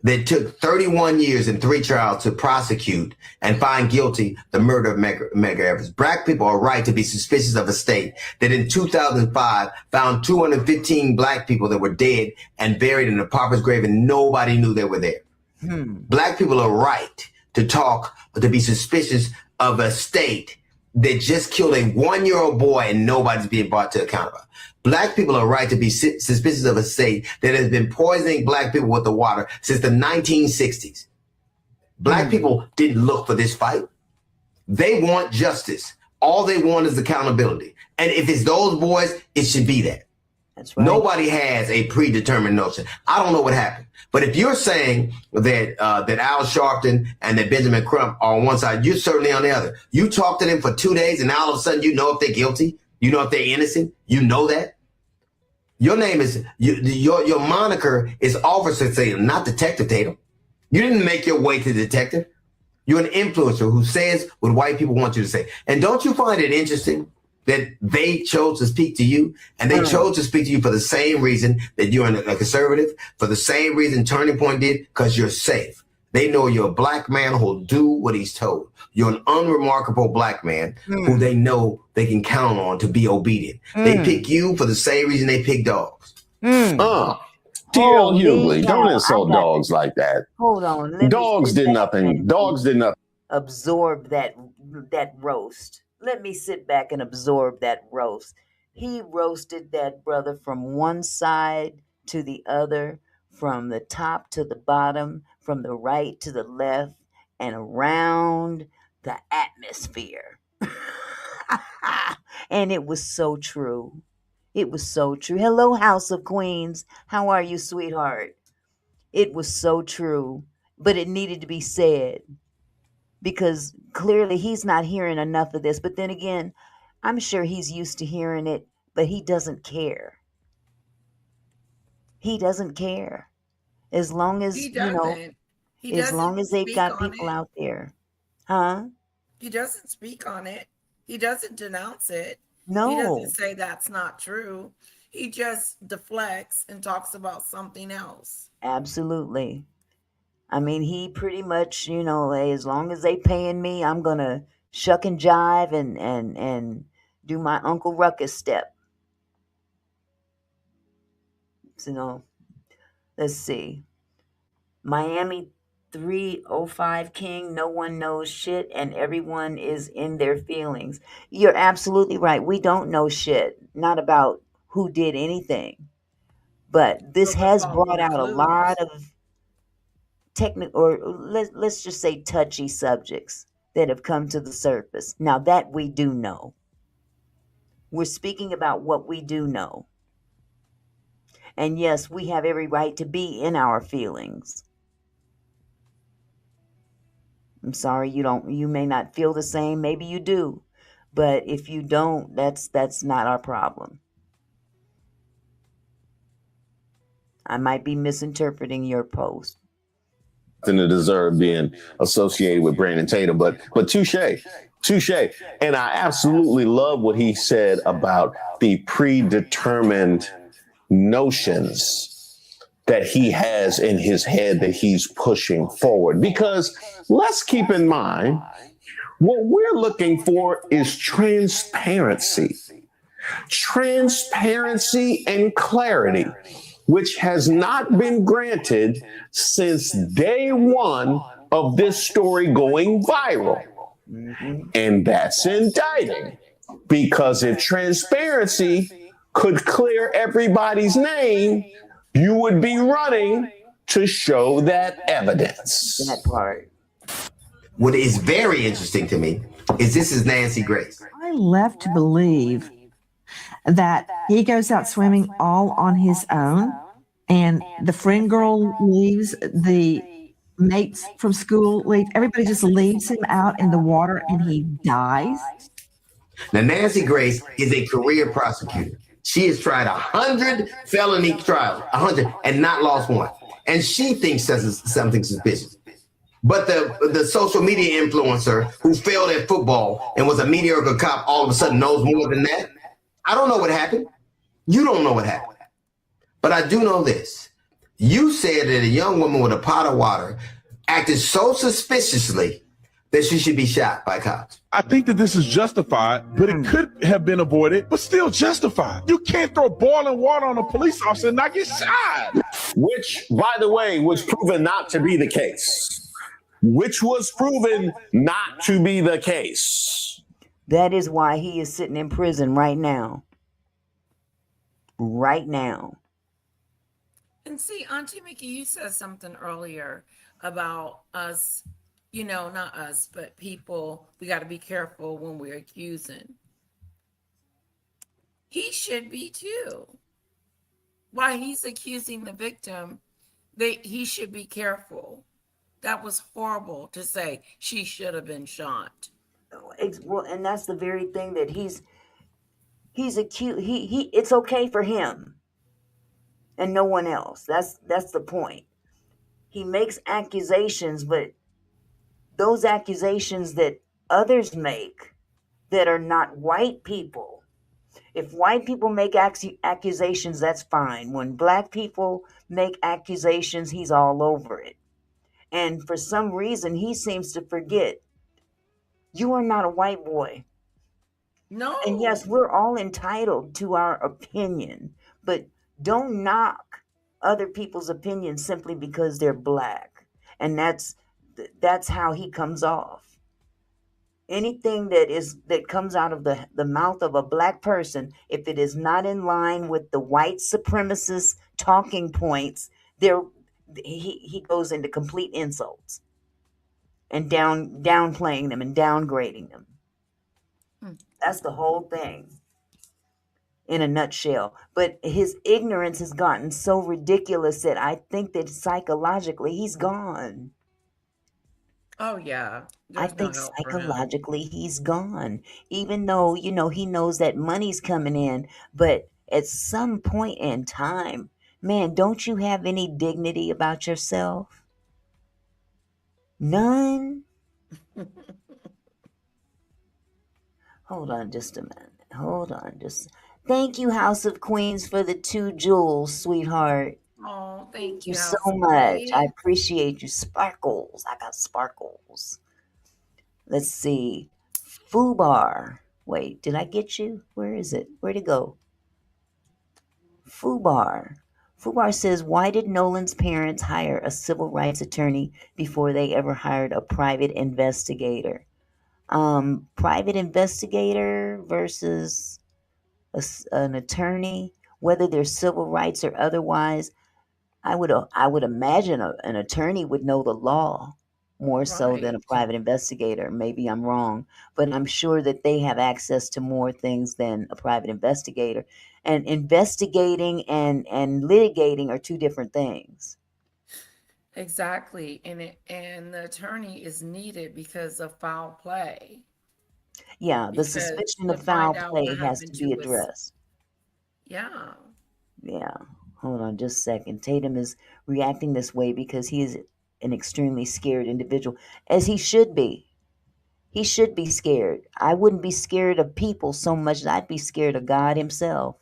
that took 31 years and 3 trials to prosecute and find guilty the murder of Medgar Evers. Black people are right to be suspicious of a state that in 2005 found 215 black people that were dead and buried in a pauper's grave and nobody knew they were there. Black people are right to be suspicious of a state that just killed a 1-year-old boy and nobody's being brought to account about. Black people are right to be suspicious of a state that has been poisoning black people with the water since the 1960s. Black people didn't look for this fight. They want justice. All they want is accountability. And if it's those boys, it should be that. That's right. Nobody has a predetermined notion. I don't know what happened. But if you're saying that that Al Sharpton and that Benjamin Crump are on one side, you're certainly on the other. You talk to them for 2 days and now all of a sudden you know if they're guilty. You know if they're innocent. You know that. Your name is, your moniker is Officer Tatum, not Detective Tatum. You didn't make your way to detective. You're an influencer who says what white people want you to say. And don't you find it interesting that they chose to speak to you, and they chose to speak to you for the same reason that you're a conservative, for the same reason Turning Point did, because you're safe. They know you're a black man who'll do what he's told. You're an unremarkable black man who they know they can count on to be obedient. They pick you for the same reason they pick dogs. T.L. Hughley, don't insult dogs like that. Hold on. Dogs did nothing. Dogs did nothing. Absorb that roast. Let me sit back and absorb that roast. He roasted that brother from one side to the other, from the top to the bottom, from the right to the left, and around the atmosphere. And it was so true. It was so true. Hello, House of Queens. How are you, sweetheart? It was so true, but it needed to be said because clearly he's not hearing enough of this. But then again, I'm sure he's used to hearing it, but he doesn't care. He doesn't care. As long as, as long as they've got people out there. Huh? He doesn't speak on it. He doesn't denounce it. No. He doesn't say that's not true. He just deflects and talks about something else. Absolutely. I mean, he pretty much, as long as they paying me, I'm going to shuck and jive and do my Uncle Ruckus step. So, let's see. Miami 305 King, no one knows shit and everyone is in their feelings. You're absolutely right. We don't know shit, not about who did anything. But this has brought out a lot of technical, or let's just say touchy subjects that have come to the surface. Now that we do know. We're speaking about what we do know. And yes, we have every right to be in our feelings. I'm sorry you may not feel the same, maybe you do. But if you don't, that's not our problem. I might be misinterpreting your post. And to deserve being associated with Brandon Tatum, but touche. And I absolutely love what he said about the predetermined notions that he has in his head that he's pushing forward. Because let's keep in mind, what we're looking for is transparency. Transparency and clarity, which has not been granted since day one of this story going viral. And that's indicting. Because if transparency could clear everybody's name, you would be running to show that evidence. That part. What is very interesting to me is this is Nancy Grace. I left to believe that he goes out swimming all on his own, and the friend girl leaves, the mates from school leave, everybody just leaves him out in the water and he dies. Now, Nancy Grace is a career prosecutor. She has tried 100 felony trials, 100, and not lost one. And she thinks that's something suspicious. But the social media influencer who failed at football and was a mediocre cop all of a sudden knows more than that. I don't know what happened. You don't know what happened. But I do know this. You said that a young woman with a pot of water acted so suspiciously that she should be shot by cops. I think that this is justified, but it could have been avoided, but still justified. You can't throw boiling water on a police officer and not get shot. Which, by the way, was proven not to be the case. which was proven not to be the case. That is why he is sitting in prison right now. Right now. And see, Auntie Mickey, you said something earlier about us, not us, but people, we got to be careful when we're accusing. He should be too. While he's accusing the victim, he should be careful. That was horrible to say she should have been shot. Well, and that's the very thing that he's accused. It's okay for him and no one else. That's the point. He makes accusations, but those accusations that others make that are not white people. If white people make accusations, that's fine. When black people make accusations, he's all over it. And for some reason, he seems to forget, you are not a white boy. No. And yes, we're all entitled to our opinion, but don't knock other people's opinions simply because they're black. And that's how he comes off. Anything that comes out of the mouth of a black person, if it is not in line with the white supremacist talking points, he goes into complete insults and downplaying them and downgrading them. That's the whole thing in a nutshell. But his ignorance has gotten so ridiculous that I think that psychologically he's gone. Oh, yeah. I think psychologically he's gone. Even though, he knows that money's coming in. But at some point in time, man, don't you have any dignity about yourself? None? Hold on just a minute. Thank you, House of Queens, for the 2 jewels, sweetheart. Oh, thank you so much. I appreciate you. Sparkles. I got sparkles. Let's see. Fubar. Wait, did I get you? Where is it? Where'd it go? Fubar. Fubar says, why did Nolan's parents hire a civil rights attorney before they ever hired a private investigator? Private investigator versus an attorney, whether they're civil rights or otherwise, I would imagine an attorney would know the law more so than a private investigator. Maybe I'm wrong, but I'm sure that they have access to more things than a private investigator. And investigating and litigating are 2 different things. Exactly. And the attorney is needed because of foul play. Yeah, the suspicion of foul play has to be addressed. Yeah. Yeah. Hold on just a second. Tatum is reacting this way because he is an extremely scared individual, as he should be. He should be scared. I wouldn't be scared of people so much as I'd be scared of God himself.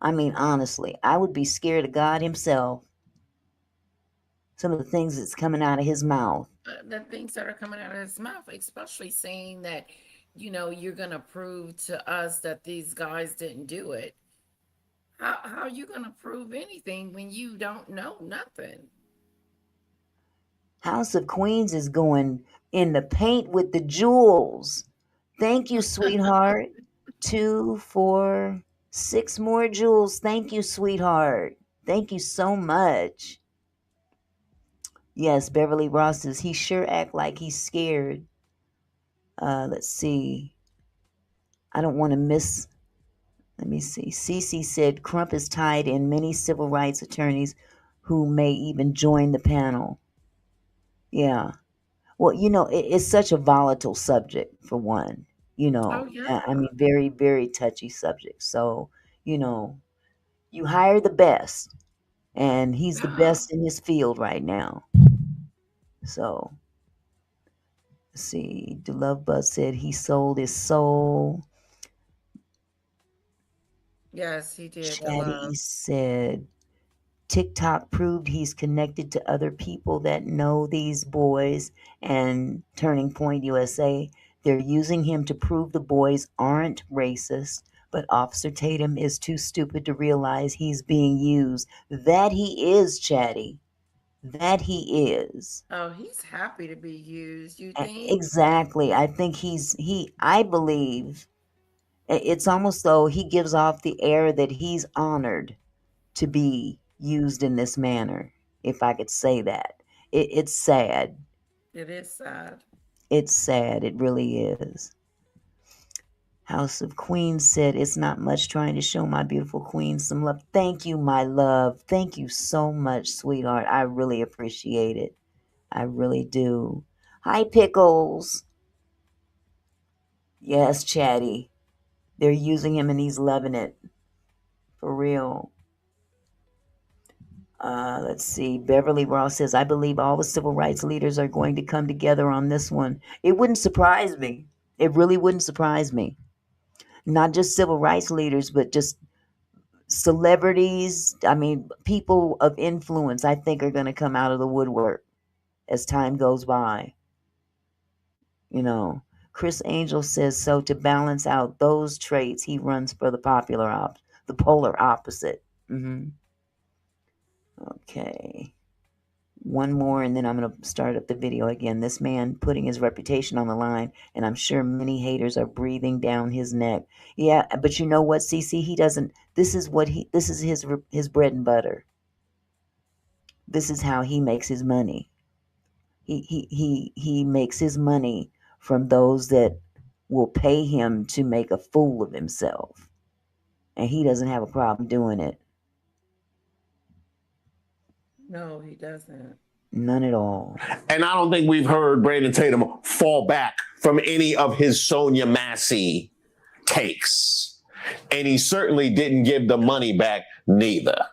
I mean, honestly, I would be scared of God himself. Some of the things that's coming out of his mouth. The things that are coming out of his mouth, especially saying that, you're going to prove to us that these guys didn't do it. How are you going to prove anything when you don't know nothing? House of Queens is going in the paint with the jewels. Thank you, sweetheart. 2, 4, 6 more jewels. Thank you, sweetheart. Thank you so much. Yes, Beverly Ross says he sure act like he's scared. Let's see. I don't want to miss. Let me see. Cece said Crump is tied in many civil rights attorneys who may even join the panel. Yeah. Well, it's such a volatile subject, for one. Oh, yeah. I mean, very, very touchy subject. So, you hire the best, and he's the best in his field right now. So, let's see. DeLove Buzz said he sold his soul. Yes, he did. Chatty said TikTok proved he's connected to other people that know these boys. And Turning Point USA, they're using him to prove the boys aren't racist, but Officer Tatum is too stupid to realize he's being used. That he is, Chatty. That he is. Oh, he's happy to be used, you think? Exactly. I think I believe it's almost though he gives off the air that he's honored to be used in this manner, if I could say that. It's sad. It is sad. It's sad. It really is. House of Queens said, it's not much, trying to show my beautiful queen some love. Thank you, my love. Thank you so much, sweetheart. I really appreciate it. I really do. Hi, Pickles. Yes, Chatty. They're using him and he's loving it. For real. Let's see. Beverly Ross says, I believe all the civil rights leaders are going to come together on this one. It wouldn't surprise me. It really wouldn't surprise me. Not just civil rights leaders, but just celebrities. I mean, people of influence, I think, are going to come out of the woodwork as time goes by. You know, Chris Angel says, so to balance out those traits, he runs for the polar opposite. Okay. One more, and then I'm going to start up the video again. This man putting his reputation on the line, and I'm sure many haters are breathing down his neck. Yeah, but you know what, CC? He doesn't. This is his bread and butter. This is how he makes his money. He makes his money from those that will pay him to make a fool of himself, and he doesn't have a problem doing it. No, he doesn't. None at all. And I don't think we've heard Brandon Tatum fall back from any of his Sonia Massey takes. And he certainly didn't give the money back neither.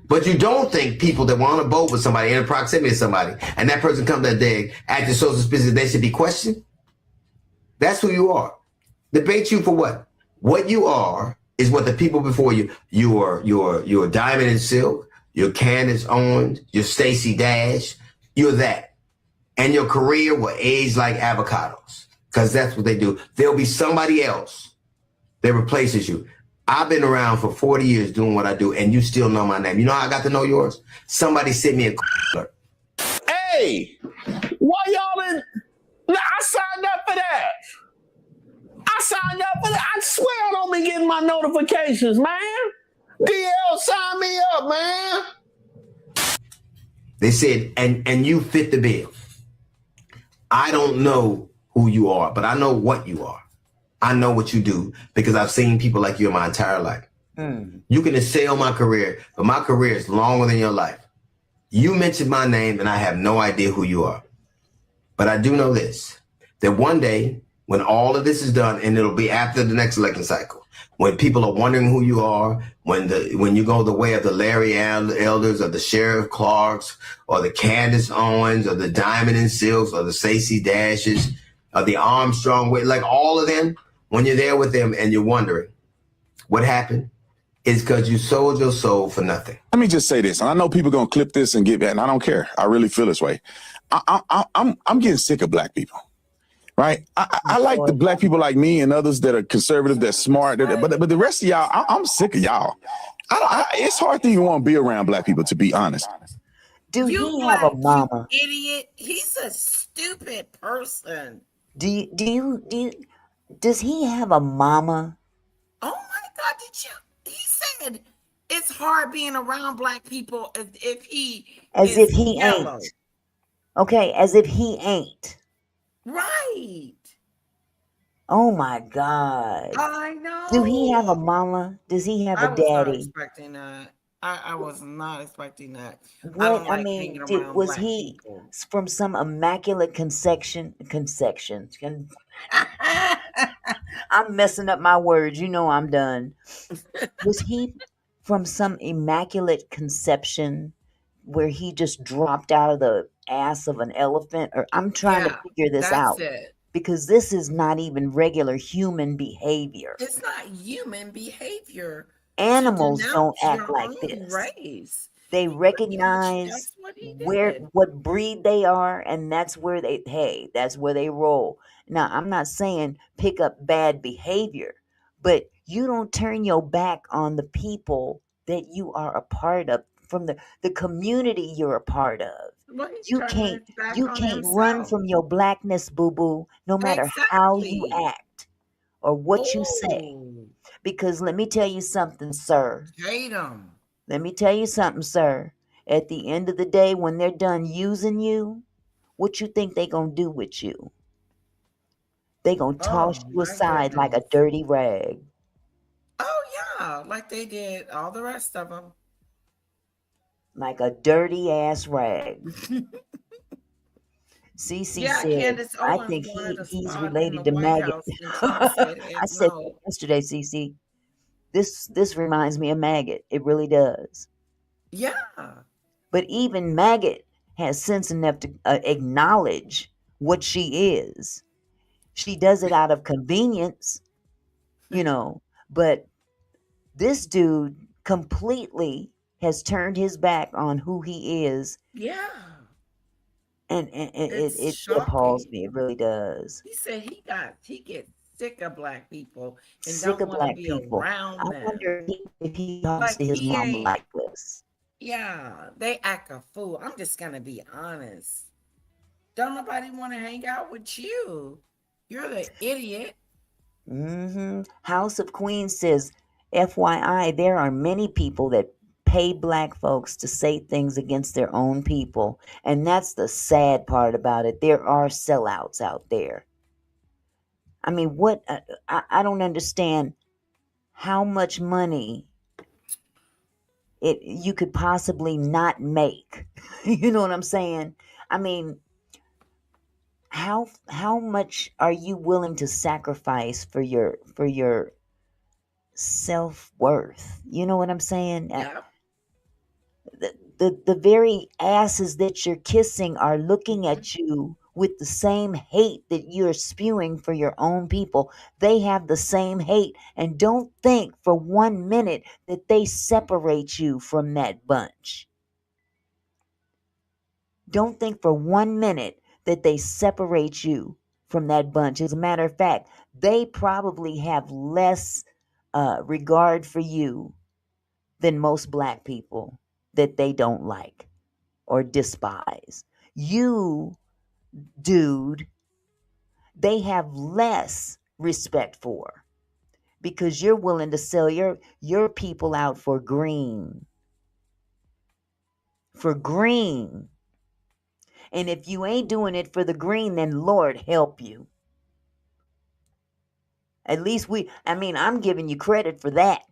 But you don't think people that want to vote with somebody in proximity to somebody, and that person comes that day acting so suspicious, they should be questioned? That's who you are. Debate you for what? What you are is what the people before you, you're Diamond and Silk, you're Candace Owens, you're Stacey Dash, you're that. And your career will age like avocados, because that's what they do. There'll be somebody else that replaces you. I've been around for 40 years doing what I do, and you still know my name. You know how I got to know yours? Somebody sent me a alert. Hey, why y'all didn't? I signed up for that. I swear I don't be getting my notifications, man. DL, sign me up, man. They said, and you fit the bill. I don't know who you are, but I know what you are. I know what you do because I've seen people like you in my entire life. You can assail my career, but my career is longer than your life. You mentioned my name and I have no idea who you are. But I do know this, that one day when all of this is done, and it'll be after the next election cycle, when people are wondering who you are, when you go the way of the Larry Elders or the Sheriff Clarks or the Candace Owens or the Diamond and Silks or the Stacey Dashes or the Armstrong, like all of them, when you're there with them and you're wondering what happened, it's because you sold your soul for nothing. Let me just say this, and I know people gonna clip this and get back, and I don't care. I really feel this way. I'm getting sick of black people. Right, I like the black people like me and others that are conservative, that's smart, but the rest of y'all, I'm sick of y'all. It's hard to even want to be around black people, to be honest. Do he have a mama? Idiot! He's a stupid person. Does he have a mama? Oh my God! Did you? He said it's hard being around black people as if he ain't. Okay, as if he ain't. Right. Oh my God. I know. Do he have a mama? Does he have a daddy? I was not expecting that. I was not expecting that. What I mean, was he people. From some immaculate conception? I'm messing up my words. You know I'm done. Was he from some immaculate conception where he just dropped out of the ass of an elephant? Or I'm trying to figure this out. Because this is not even regular human behavior. It's not human behavior. Animals don't act like this. Race. They recognize what breed they are, and that's where that's where they roll. Now, I'm not saying pick up bad behavior, but you don't turn your back on the people that you are a part of from the community you're a part of. Well, he's You turning can't his back you on can't run himself. from your blackness, boo-boo, no matter how you Exactly. act or what you say. Oh, Because let me tell you something, sir. hate him. Let me tell you something, sir. At the end of the day, when they're done using you, what you think they gonna do with you? They gonna toss Oh you my aside like a goodness. dirty rag. Oh yeah, like they did all the rest of them. Like a dirty ass rag. CC Yeah, said, Candace I Owens think wanted a he's spot in the related to White Maggot. House, and Trump said, I "Heck said that no." yesterday, CC. This reminds me of Maggot. It really does. Yeah. But even Maggot has sense enough to acknowledge what she is. She does it out of convenience, you know. But this dude completely has turned his back on who he is, Yeah. and It's it appalls shocking. me. It really does. He said he gets sick of black people and Sick don't of want to black be people. I around them. wonder if he talks Like to his he mama ain't. like this. Yeah, they act a fool. I'm just gonna be honest. Don't nobody want to hang out with you. You're the idiot. House of Queens says, FYI, there are many people that pay black folks to say things against their own people. And that's the sad part about it. There are sellouts out there. I mean, what? I don't understand how much money you could possibly not make. You know what I'm saying? I mean, how much are you willing to sacrifice for your self-worth? You know what I'm saying? Yeah. The very asses that you're kissing are looking at you with the same hate that you're spewing for your own people. They have the same hate, and don't think for 1 minute that they separate you from that bunch. Don't think for 1 minute that they separate you from that bunch. As a matter of fact, they probably have less regard for you than most black people that they don't like or despise. You, dude, they have less respect for because you're willing to sell your people out for green. For green. And if you ain't doing it for the green, then Lord help you. At least I'm giving you credit for that.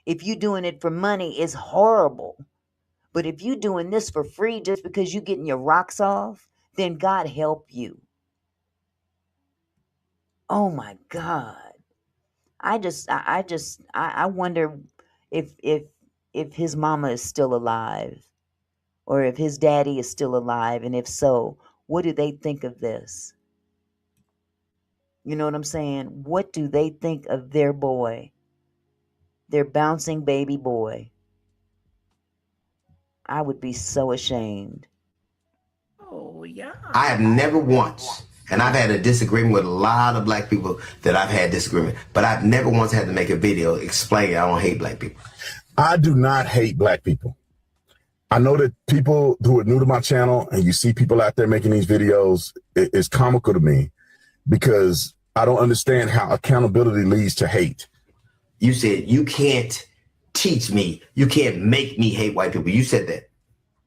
If you doing it for money, it's horrible. But if you doing this for free just because you getting your rocks off, then God help you. Oh my God. I wonder if his mama is still alive or if his daddy is still alive, and if so, what do they think of this? You know what I'm saying? What do they think of their boy? Their bouncing baby boy. I would be so ashamed. Oh yeah. I have never once, and I've had a disagreement with a lot of black people that I've had disagreement, but I've never once had to make a video explaining I don't hate black people. I do not hate black people. I know that people who are new to my channel and you see people out there making these videos, it's comical to me because I don't understand how accountability leads to hate. You said you can't teach me. You can't make me hate white people. You said that.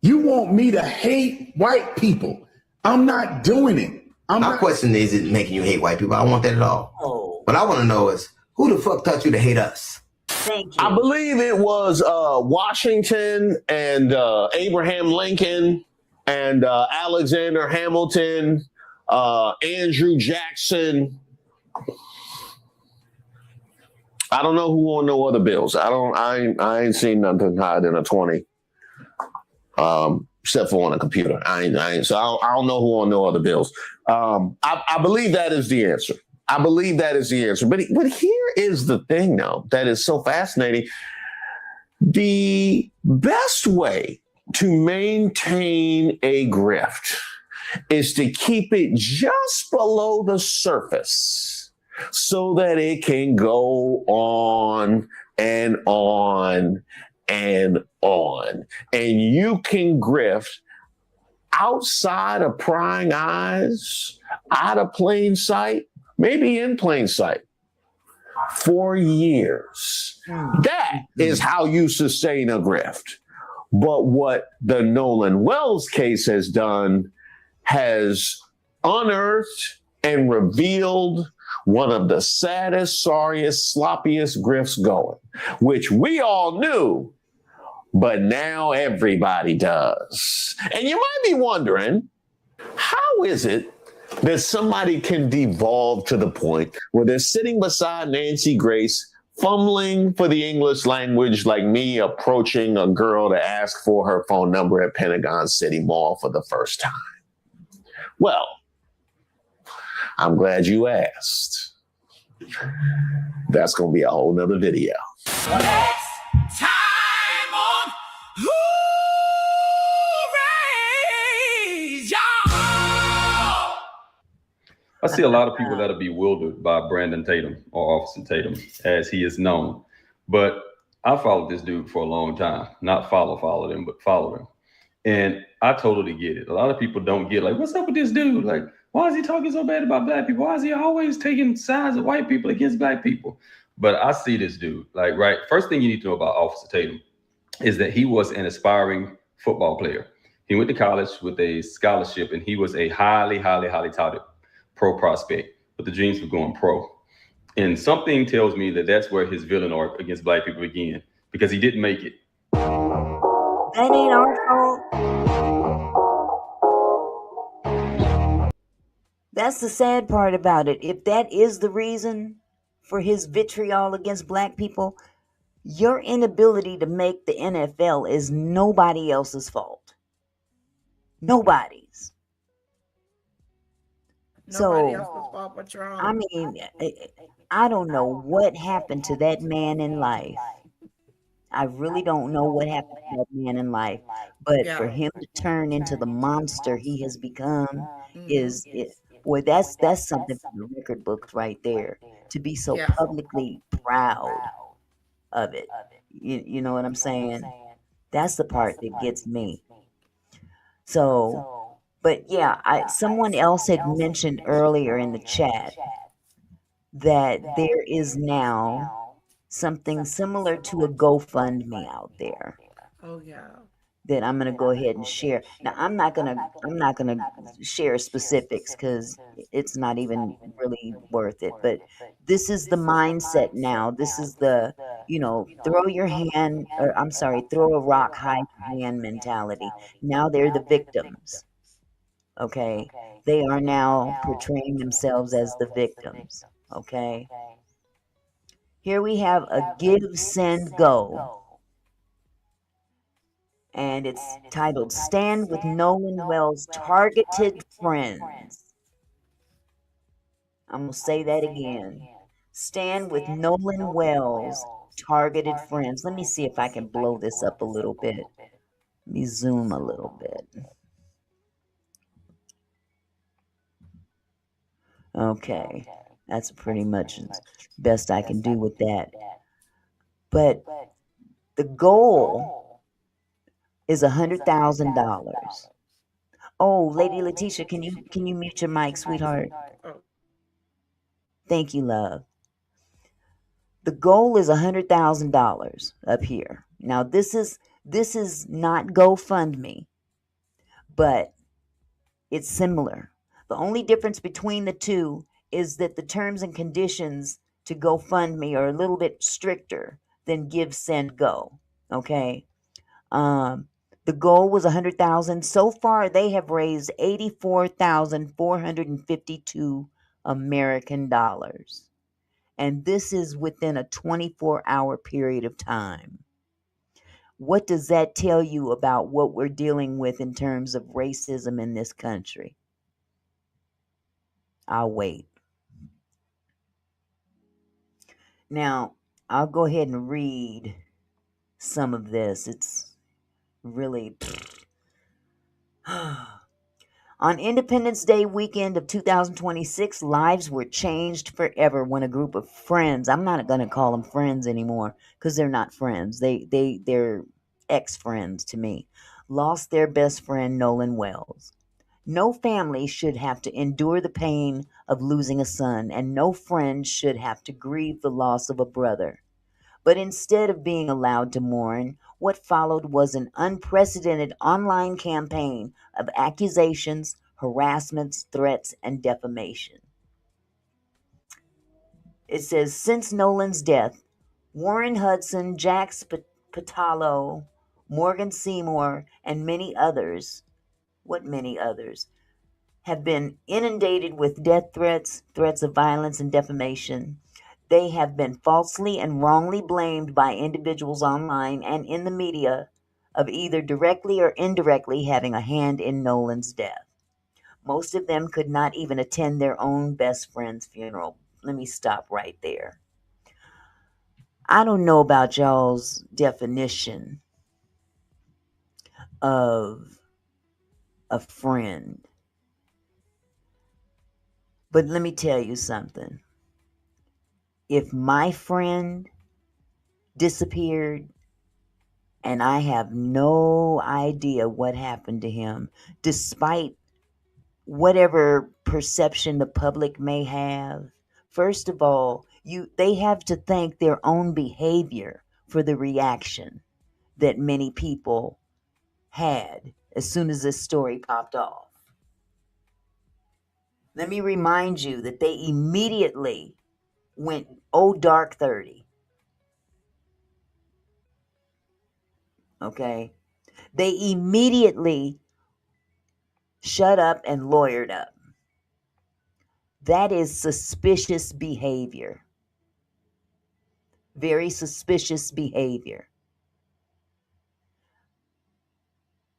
You want me to hate white people. I'm not doing it. My question is it making you hate white people? I don't want that at all. Oh. What I want to know is who the fuck taught you to hate us? Thank you. I believe it was Washington and Abraham Lincoln and Alexander Hamilton, Andrew Jackson. I don't know who on no other bills. I ain't seen nothing higher than a 20. Except for on a computer. So I don't know who on no other bills. I believe that is the answer. I believe that is the answer. But here is the thing, though, that is so fascinating. The best way to maintain a grift is to keep it just below the surface so that it can go on and on and on. And you can grift outside of prying eyes, out of plain sight, maybe in plain sight, for years. That is how you sustain a grift. But what the Nolan Wells case has done has unearthed and revealed one of the saddest, sorriest, sloppiest grifts going, which we all knew, but now everybody does. And you might be wondering, how is it that somebody can devolve to the point where they're sitting beside Nancy Grace, fumbling for the English language like me approaching a girl to ask for her phone number at Pentagon City Mall for the first time? Well, I'm glad you asked. That's going to be a whole nother video. Next time on Who Raised Y'all? I see a lot of people that are bewildered by Brandon Tatum, or Officer Tatum, as he is known. But I followed this dude for a long time. Not followed him, but followed him. And I totally get it. A lot of people don't get, like, what's up with this dude? Like, why is he talking so bad about black people? Why is he always taking sides of white people against black people? But I see this dude, like, right, first thing you need to know about Officer Tatum is that he was an aspiring football player. He went to college with a scholarship, and he was a highly, highly, highly touted pro prospect with the dreams of going pro. And something tells me that that's where his villain arc against black people began, because he didn't make it. That ain't our fault. That's the sad part about it. If that is the reason for his vitriol against black people, your inability to make the NFL is nobody else's fault. Nobody's. Nobody else's fault but your own. I mean, I don't know what happened to that man in life. I really don't know what happened to that man in life. But for him to turn into the monster he has become boy, that's something for the record books right there. To be so publicly proud of it. You know what I'm saying? That's the part that gets me. So, but yeah, someone else had mentioned earlier in the chat that there is now something similar to a GoFundMe out there. Oh yeah. That I'm gonna go ahead and share. Now I'm not gonna share specifics because it's not even really worth it. But this is the mindset now. This is the throw a rock, hide your hand mentality. Now they're the victims. Okay, they are now portraying themselves as the victims. Okay, here we have a give, send, go. And it's titled Stand with Nolan Wells' Targeted Friends. I'm going to say that again. Stand with Nolan Wells' Targeted Friends. Let me see if I can blow this up a little bit. Let me zoom a little bit. Okay. That's pretty much the best I can do with that. But the goal is $100,000. Oh, Lady Letitia, can you mute your mic, sweetheart? Thank you, love. The goal is $100,000 up here. Now this is not GoFundMe, but it's similar. The only difference between the two is that the terms and conditions to GoFundMe are a little bit stricter than Give, Send, Go. Okay. The goal was 100,000. So far, they have raised 84,452 American dollars. And this is within a 24-hour period of time. What does that tell you about what we're dealing with in terms of racism in this country? I'll wait. Now, I'll go ahead and read some of this. It's really On Independence Day weekend of 2026, lives were changed forever when a group of friends, I'm not going to call them friends anymore because they're not friends. They're ex-friends to me, lost their best friend, Nolan Wells. No family should have to endure the pain of losing a son, and no friend should have to grieve the loss of a brother. But instead of being allowed to mourn, what followed was an unprecedented online campaign of accusations, harassments, threats, and defamation. It says, since Nolan's death, Warren Hudson, Jax Patalo, Morgan Seymour, and many others, what many others, have been inundated with death threats, threats of violence, and defamation. They have been falsely and wrongly blamed by individuals online and in the media of either directly or indirectly having a hand in Nolan's death. Most of them could not even attend their own best friend's funeral. Let me stop right there. I don't know about y'all's definition of a friend, but let me tell you something. If my friend disappeared and I have no idea what happened to him, despite whatever perception the public may have, first of all, they have to thank their own behavior for the reaction that many people had as soon as this story popped off. Let me remind you that they immediately went, oh, dark 30. Okay? They immediately shut up and lawyered up. That is suspicious behavior. Very suspicious behavior.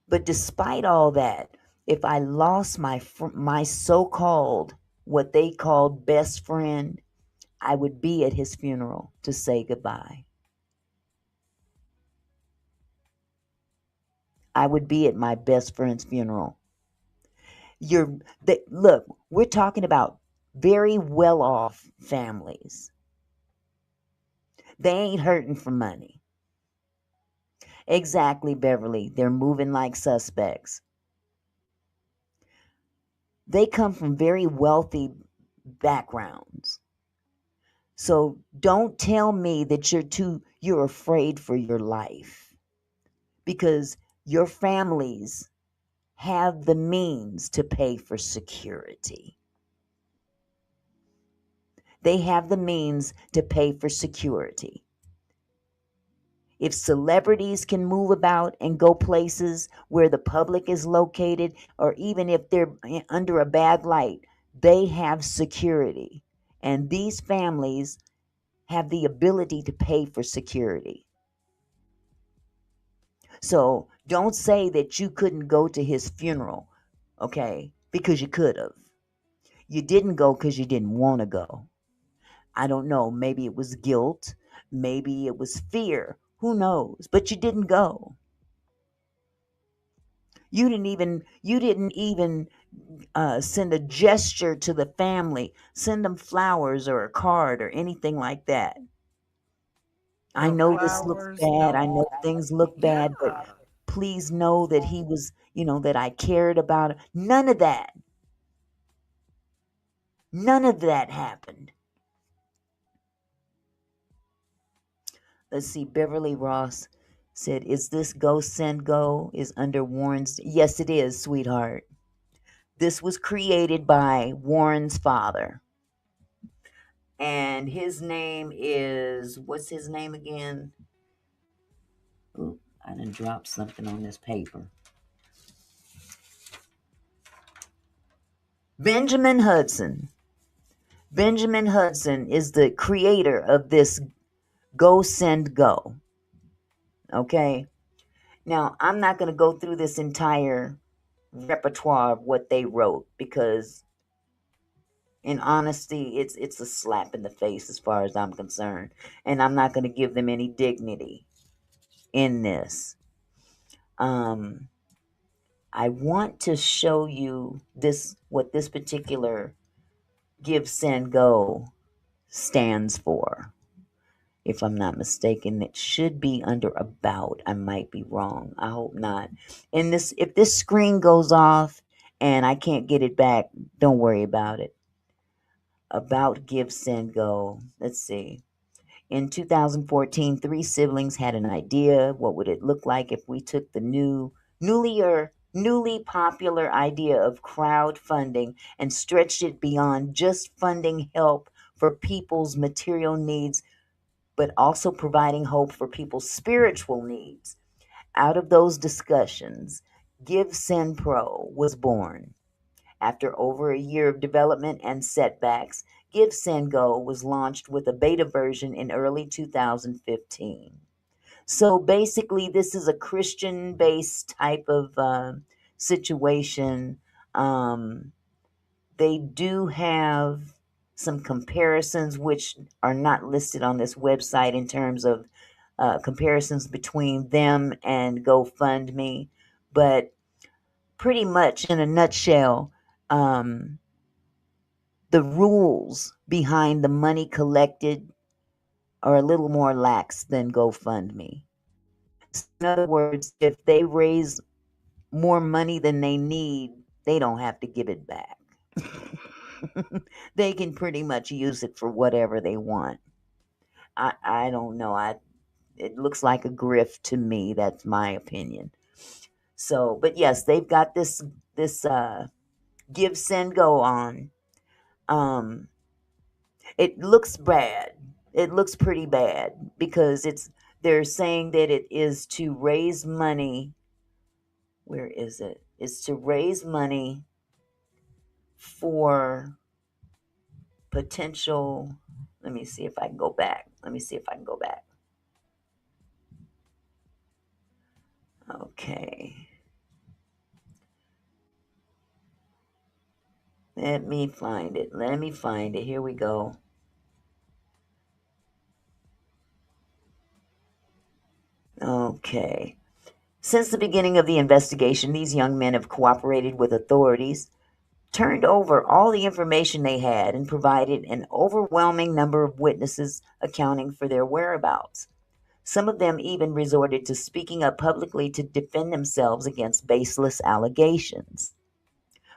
But despite all that, if I lost my so-called, what they called best friend, I would be at his funeral to say goodbye. I would be at my best friend's funeral. Look, we're talking about very well-off families. They ain't hurting for money. Exactly, Beverly. They're moving like suspects. They come from very wealthy backgrounds. So don't tell me that you're afraid for your life, because your families have the means to pay for security. They have the means to pay for security. If celebrities can move about and go places where the public is located, or even if they're under a bad light, they have security. And these families have the ability to pay for security. So don't say that you couldn't go to his funeral, okay? Because you could have. You didn't go because you didn't want to go. I don't know. Maybe it was guilt. Maybe it was fear. Who knows? But you didn't go. You didn't even send a gesture to the family, send them flowers or a card or anything like that. I know this looks bad. I know things look bad, but please know that he was, that I cared about it. None of that. None of that happened. Let's see. Beverly Ross said, is this Go Send Go is under Warren's? Yes, it is, sweetheart. This was created by Warren's father. And his name is, what's his name again? Ooh, I done dropped something on this paper. Benjamin Hudson. Benjamin Hudson is the creator of this Go Send Go. Okay? Now, I'm not going to go through this entire repertoire of what they wrote, because in honesty, it's a slap in the face as far as I'm concerned. And I'm not going to give them any dignity in this. I I want to show you what this particular Give, Send, Go stands for. If I'm not mistaken, it should be under About. I might be wrong. I hope not. And if this screen goes off and I can't get it back, don't worry about it. About, Give, Send, Go. Let's see. In 2014, three siblings had an idea. What would it look like if we took the newly popular idea of crowdfunding and stretched it beyond just funding help for people's material needs, but also providing hope for people's spiritual needs? Out of those discussions, Give Send Pro was born. After over a year of development and setbacks, Give Send Go was launched with a beta version in early 2015. So basically, this is a Christian based type of situation. Um, they do have some comparisons which are not listed on this website in terms of comparisons between them and GoFundMe, but pretty much in a nutshell, um, the rules behind the money collected are a little more lax than GoFundMe. So in other words, if they raise more money than they need, they don't have to give it back. They can pretty much use it for whatever they want. I don't know. It looks like a grift to me. That's my opinion. So, but yes, they've got this Give, Send, Go on. It looks bad. It looks pretty bad because they're saying that it is to raise money. Where is it? It's to raise money for potential. Let me see if I can go back. Okay. Let me find it. Here we go. Okay. Since the beginning of the investigation, these young men have cooperated with authorities, turned over all the information they had, and provided an overwhelming number of witnesses accounting for their whereabouts. Some of them even resorted to speaking up publicly to defend themselves against baseless allegations.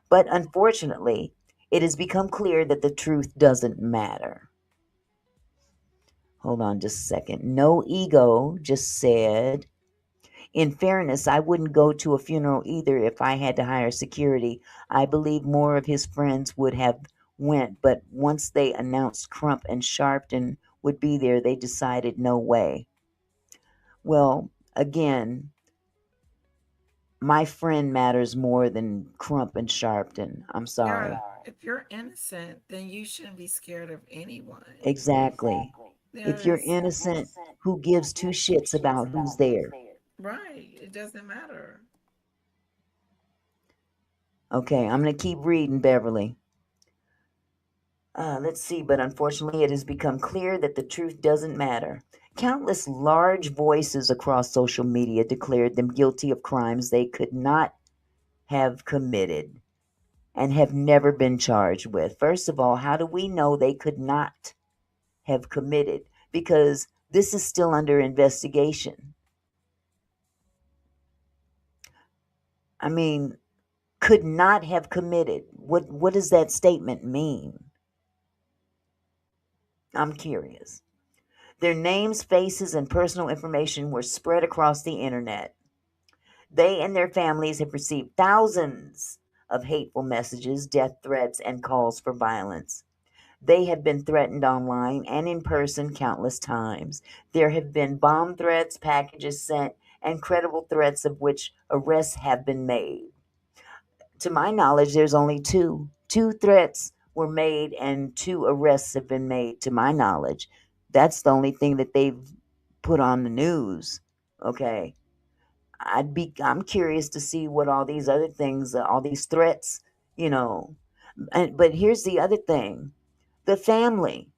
But unfortunately, it has become clear that the truth doesn't matter. Hold on just a second. No Ego just said, in fairness, I wouldn't go to a funeral either if I had to hire security. I believe more of his friends would have went, but once they announced Crump and Sharpton would be there, they decided no way. Well, again, my friend matters more than Crump and Sharpton. I'm sorry. If you're innocent, then you shouldn't be scared of anyone. Exactly. If you're innocent, who gives two shits about who's there? Right. It doesn't matter. Okay, I'm going to keep reading, Beverly. Let's see, but unfortunately, it has become clear that the truth doesn't matter. Countless large voices across social media declared them guilty of crimes they could not have committed and have never been charged with. First of all, how do we know they could not have committed? Because this is still under investigation. I mean, could not have committed. What does that statement mean? I'm curious. Their names, faces, and personal information were spread across the internet. They and their families have received thousands of hateful messages, death threats, and calls for violence. They have been threatened online and in person countless times. There have been bomb threats, packages sent, and credible threats of which arrests have been made. To my knowledge, there's only two. Two threats were made and two arrests have been made, to my knowledge. That's the only thing that they've put on the news. Okay. I'm curious to see what all these other things, all these threats, you know. But here's the other thing. The family.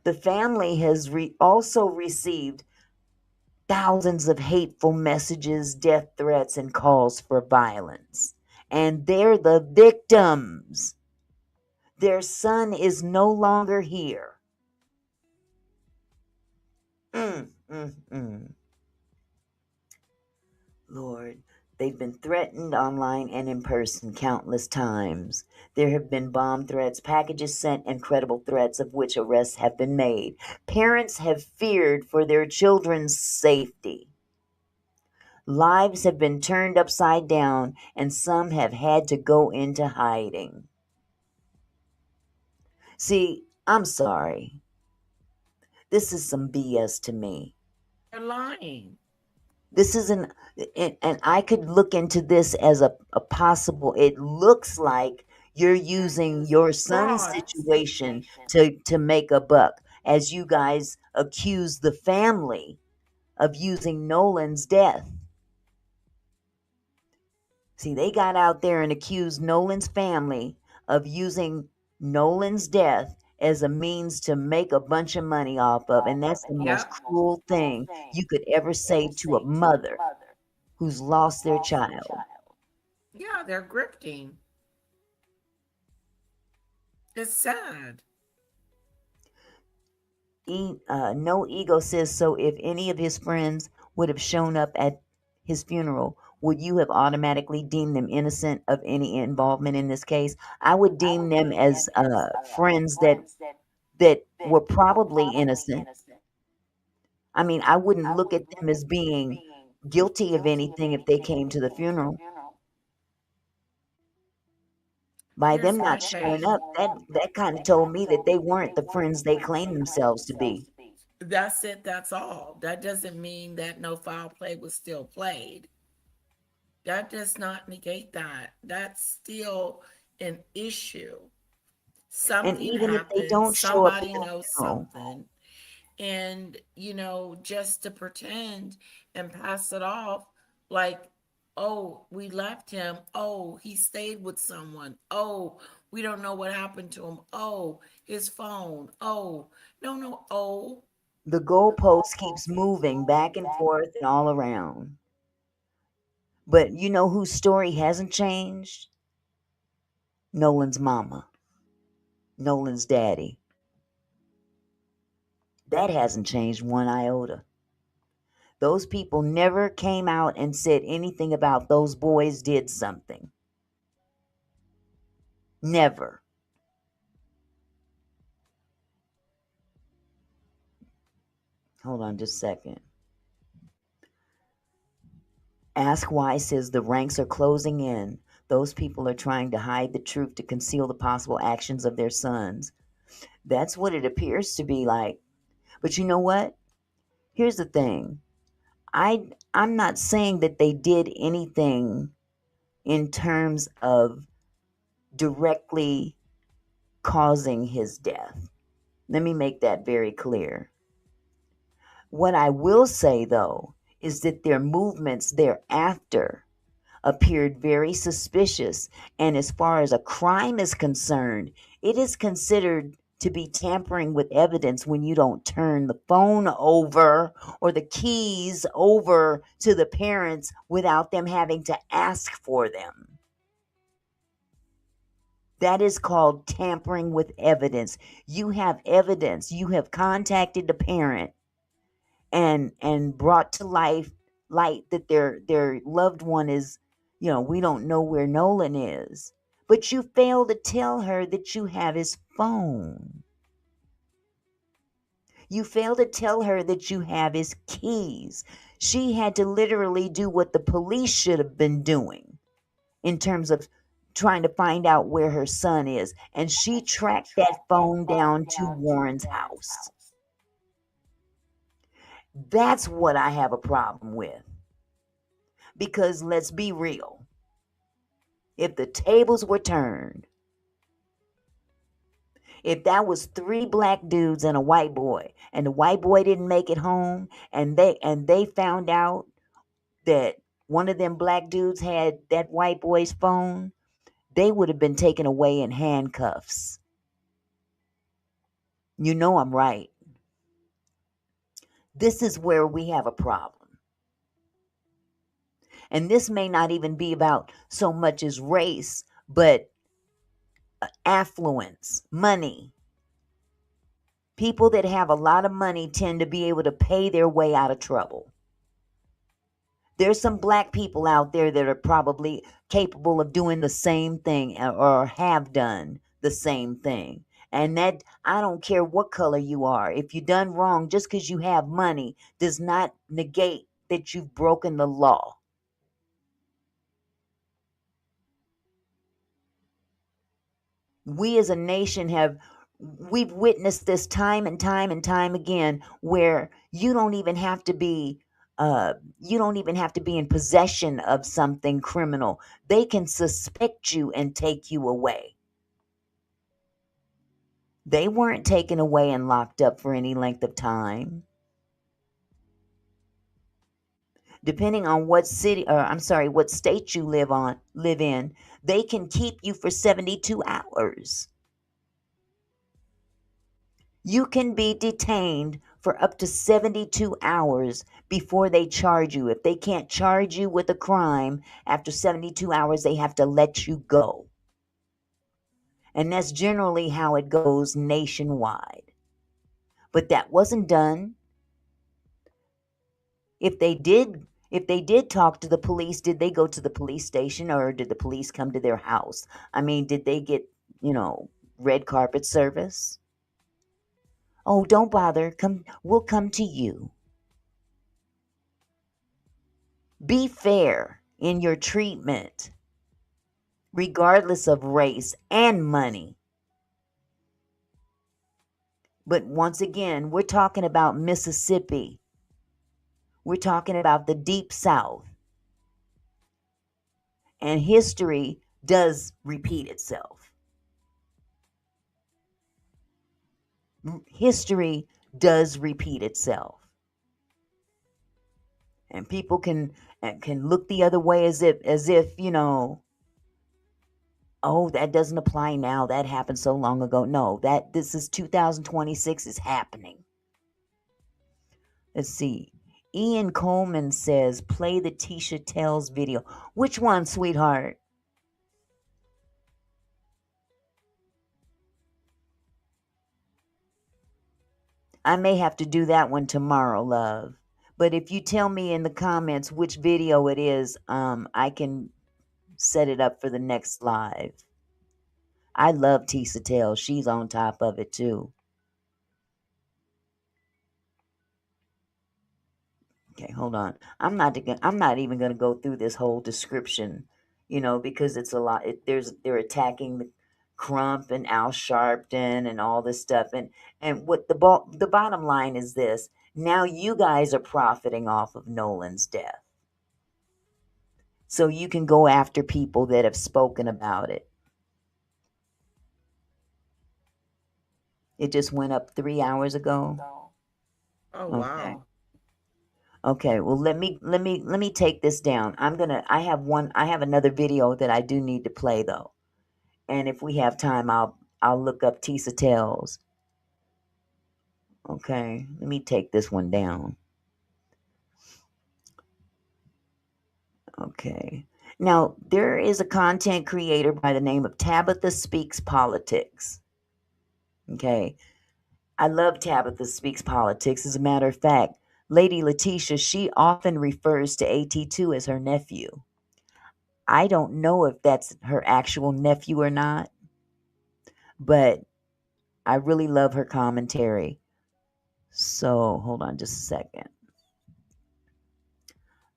The family has also received thousands of hateful messages, death threats, and calls for violence. And they're the victims. Their son is no longer here. Lord, they've been threatened online and in person countless times. There have been bomb threats, packages sent, and credible threats of which arrests have been made. Parents have feared for their children's safety. Lives have been turned upside down, and some have had to go into hiding. See, I'm sorry. This is some BS to me. They're lying. This isn't, and I could look into this as a possible, it looks like you're using your son's situation to make a buck, as you guys accuse the family of using Nolan's death. See, they got out there and accused Nolan's family of using Nolan's death as a means to make a bunch of money off of, and that's the most cruel thing you could ever say to a mother who's lost their child. Yeah, they're grifting. It's sad. No Ego says, so if any of his friends would have shown up at his funeral, would you have automatically deemed them innocent of any involvement in this case? I would deem them as friends that were probably innocent. I mean, I wouldn't look at them as being guilty of anything if they came to the funeral. By them not showing up, that kind of told me that they weren't the friends they claimed themselves to be. That's it. That's all. That doesn't mean that no foul play was still played. That does not negate that. That's still an issue. Something And even happened, if they don't show up, somebody knows something. And, just to pretend and pass it off like, oh, we left him. Oh, he stayed with someone. Oh, we don't know what happened to him. Oh, his phone. Oh, no. Oh. The goalpost keeps moving back and forth and all around. But you know whose story hasn't changed? Nolan's mama. Nolan's daddy. That hasn't changed one iota. Those people never came out and said anything about those boys did something. Never. Hold on just a second. Ask Why says the ranks are closing in. Those people are trying to hide the truth to conceal the possible actions of their sons. That's what it appears to be like. But you know what? Here's the thing. I'm not saying that they did anything in terms of directly causing his death. Let me make that very clear. What I will say, though, is that their movements thereafter appeared very suspicious. And as far as a crime is concerned, it is considered to be tampering with evidence when you don't turn the phone over or the keys over to the parents without them having to ask for them. That is called tampering with evidence. You have evidence. You have contacted the parent and brought to light that their loved one is, we don't know where Nolan is. But you fail to tell her that you have his phone. You fail to tell her that you have his keys. She had to literally do what the police should have been doing in terms of trying to find out where her son is. And she tracked that phone down to Warren's house. That's what I have a problem with. Because let's be real. If the tables were turned, if that was 3 black dudes and a white boy, and the white boy didn't make it home, and they found out that one of them black dudes had that white boy's phone, they would have been taken away in handcuffs. You know I'm right. This is where we have a problem. And this may not even be about so much as race, but affluence, money. People that have a lot of money tend to be able to pay their way out of trouble. There's some black people out there that are probably capable of doing the same thing or have done the same thing. And that, I don't care what color you are. If you done wrong, just because you have money does not negate that you've broken the law. We as a nation we've witnessed this time and time and time again, where you don't even have to be in possession of something criminal. They can suspect you and take you away. They weren't taken away and locked up for any length of time. Depending on what state you live in, they can keep you for 72 hours. You can be detained for up to 72 hours before they charge you. If they can't charge you with a crime, after 72 hours, they have to let you go. And that's generally how it goes nationwide. But that wasn't done. If they did talk to the police, did they go to the police station, or did the police come to their house? I mean, did they get, red carpet service? Oh, don't bother. We'll come to you. Be fair in your treatment, regardless of race and money. But once again, we're talking about Mississippi. We're talking about the Deep South. And history does repeat itself. History does repeat itself. And people can look the other way as if oh, that doesn't apply now. That happened so long ago. No, this is 2026 is happening. Let's see. Ian Coleman says, play the Tisha Tells video. Which one, sweetheart? I may have to do that one tomorrow, love. But if you tell me in the comments which video it is, I can set it up for the next live. I love Tisha Tells. She's on top of it too. Okay, hold on. I'm not even going to go through this whole description, because it's a lot. They're attacking the Crump and Al Sharpton and all this stuff, and what the bottom line is this: now you guys are profiting off of Nolan's death, so you can go after people that have spoken about it. It just went up 3 hours ago. Oh wow. Okay, well let me take this down. I have another video that I do need to play though. And if we have time, I'll look up Tisha Tells. Okay, let me take this one down. Okay. Now, there is a content creator by the name of Tabitha Speaks Politics. Okay. I love Tabitha Speaks Politics. As a matter of fact, Lady Letitia, she often refers to AT2 as her nephew. I don't know if that's her actual nephew or not, but I really love her commentary. So, hold on just a second.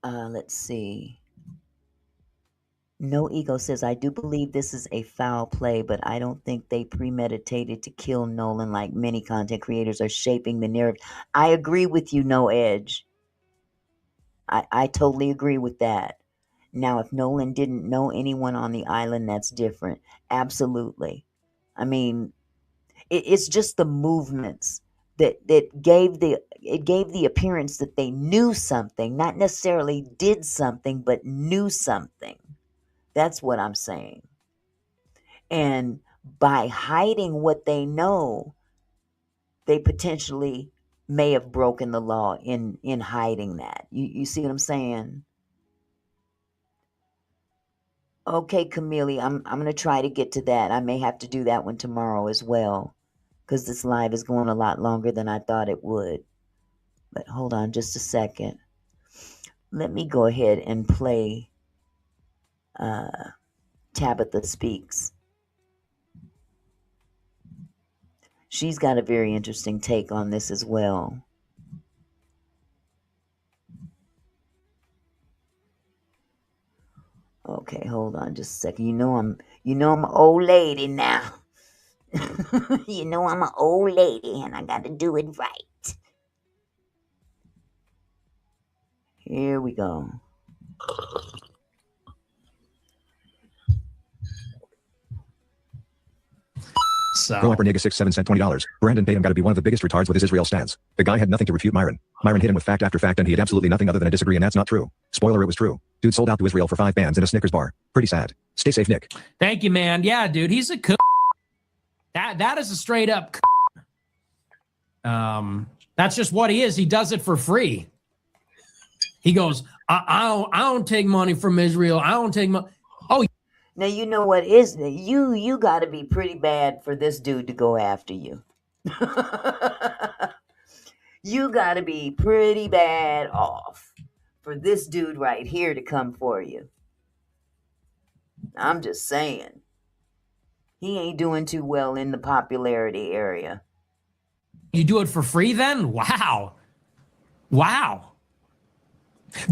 Let's see. No Ego says, I do believe this is a foul play, but I don't think they premeditated to kill Nolan like many content creators are shaping the narrative. I agree with you, No Edge. I totally agree with that. Now, if Nolan didn't know anyone on the island, that's different. Absolutely. I mean, it's just the movements that gave the appearance that they knew something, not necessarily did something, but knew something. That's what I'm saying. And by hiding what they know, they potentially may have broken the law in hiding that. You see what I'm saying? Okay, Camille, I'm gonna try to get to that. I may have to do that one tomorrow as well, because this live is going a lot longer than I thought it would. But hold on just a second. Let me go ahead and play Tabitha Speaks. She's got a very interesting take on this as well. Okay, hold on just a second. You know I'm an old lady now. You know I'm an old lady and I gotta do it right. Here we go. So. Pro Nega 6 7 cent $20. Brandon Tatum got to be one of the biggest retards with his Israel stance. The guy had nothing to refute Myron. Myron hit him with fact after fact and he had absolutely nothing other than a disagree, and that's not true. Spoiler, it was true. Dude sold out to Israel for 5 bands in a Snickers bar. Pretty sad. Stay safe, Nick. Thank you, man. Yeah, dude, he's a that is a straight up that's just what he is. He does it for free. He goes, I don't take money from Israel. I don't take money. Oh, now you know what is you got to be pretty bad for this dude to go after you. You got to be pretty bad off for this dude right here to come for you. I'm just saying. He ain't doing too well in the popularity area. You do it for free then? Wow. Wow.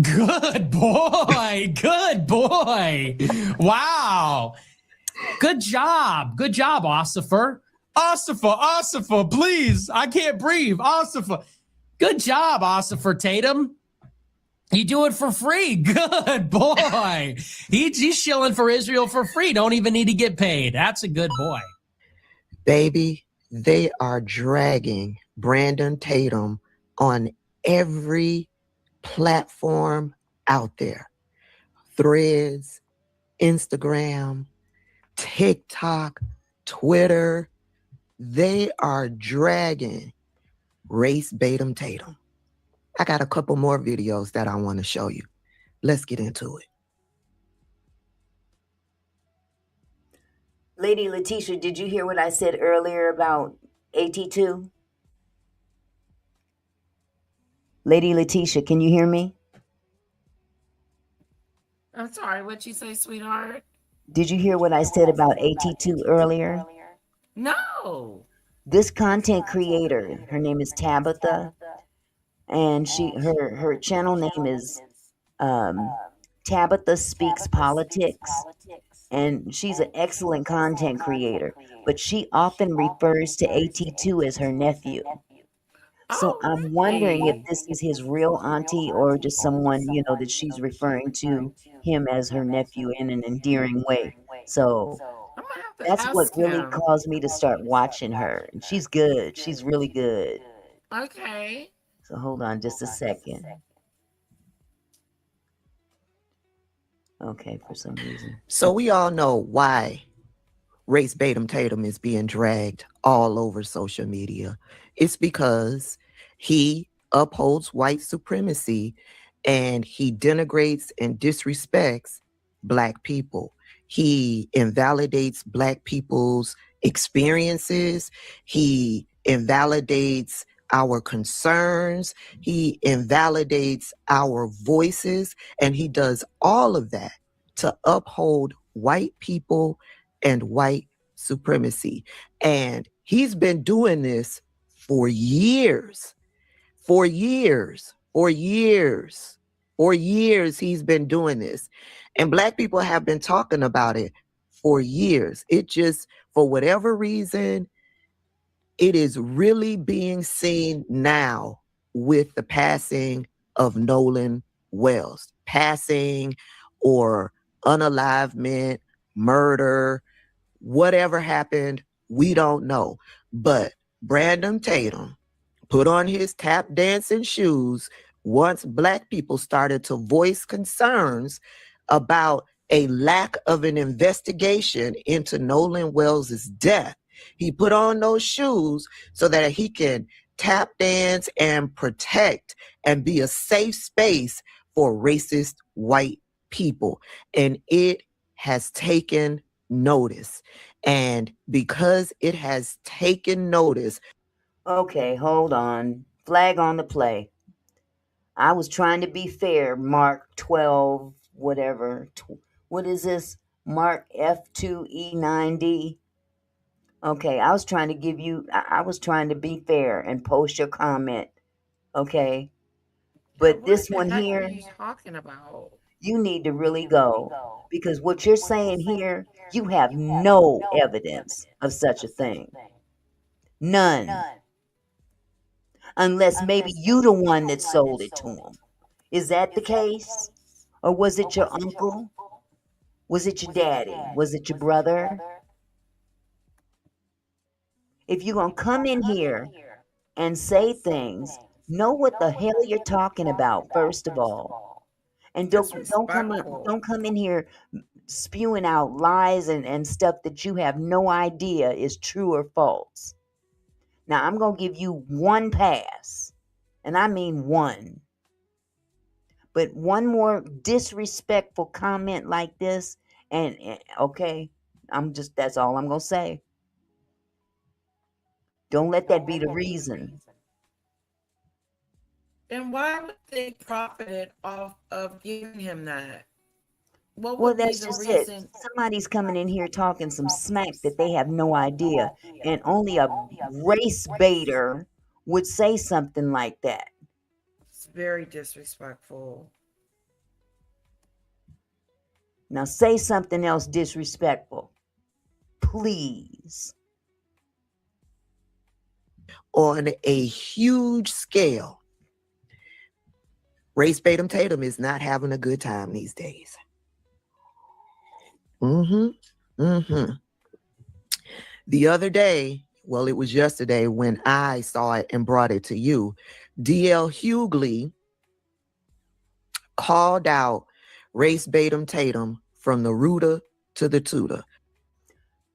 Good boy. Good boy. Wow. Good job. Good job, Ossifer. Ossifer, please. I can't breathe. Ossifer. Good job, Ossifer Tatum. You do it for free. Good boy. He's shilling for Israel for free. Don't even need to get paid. That's a good boy. Baby, they are dragging Brandon Tatum on every platform out there. Threads, Instagram, TikTok, Twitter. They are dragging Race Batum Tatum. I got a couple more videos that I want to show you. Let's get into it. Lady Letitia, did you hear what I said earlier about AT2? Lady Letitia, can you hear me? I'm sorry, what'd you say, sweetheart? Did you hear what I said about AT2 earlier? No. This content creator, her name is Tabitha, and her channel name is Tabitha Speaks Politics, and she's an excellent content creator, but she often refers to AT2 as her nephew. So I'm wondering if this is his real auntie or just someone, that she's referring to him as her nephew in an endearing way. So that's what really caused me to start watching her. And she's good. She's really good. Okay. So hold on just a second. Okay, for some reason. So we all know why Race Batum Tatum is being dragged all over social media. It's because he upholds white supremacy and he denigrates and disrespects Black people. He invalidates Black people's experiences. He invalidates our concerns. He invalidates our voices. And he does all of that to uphold white people and white supremacy. And he's been doing this for years. For years he's been doing this. And Black people have been talking about it for years. It just, for whatever reason, it is really being seen now with the passing of Nolan Wells. Passing or unalivement, murder, whatever happened, we don't know. But Brandon Tatum put on his tap dancing shoes once Black people started to voice concerns about a lack of an investigation into Nolan Wells' death. He put on those shoes so that he can tap dance and protect and be a safe space for racist white people. And it has taken notice. And because it has taken notice. Okay, hold on. Flag on the play. I was trying to be fair. Mark 12, whatever. What is this? Mark F2E9D. Okay, I was trying to give you, I was trying to be fair and post your comment. Okay. But What this the one heck are here, you talking about? you need to really go. Because what you're saying here, you have no evidence of such a thing. None. Unless maybe you the one that sold it to him. Is that the case? Or was it your uncle? Was it your daddy? Was it your brother? If you're going to come in here and say things, know what the hell you're talking about, first of all. And don't come in here spewing out lies and stuff that you have no idea is true or false. Now, I'm going to give you one pass, and I mean one. But one more disrespectful comment like this, and okay, that's all I'm going to say. Don't let that be the reason. And why would they profit off of giving him that? What Well, would be that's the just it. reason? Somebody's coming in here talking some smack that they have no idea, and only a race baiter would say something like that. It's very disrespectful. Now say something else disrespectful, please. On a huge scale, Race Batum Tatum is not having a good time these days. The other day, well, it was yesterday when I saw it and brought it to you, D.L. Hughley called out Race Batum Tatum from the rooter to the tutor.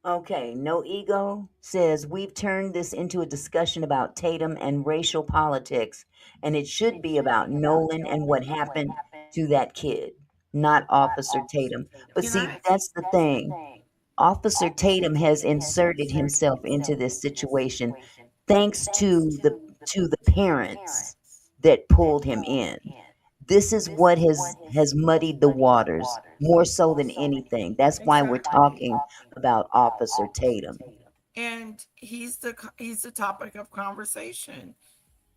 Okay, No Ego says we've turned this into a discussion about Tatum and racial politics, and it should be about Nolan and what happened to that kid, not Officer Tatum. But see, that's the thing. Officer Tatum has inserted himself into this situation thanks to the parents that pulled him in. This is what has muddied the waters more so than anything. That's why we're talking about Officer Tatum. And he's the topic of conversation.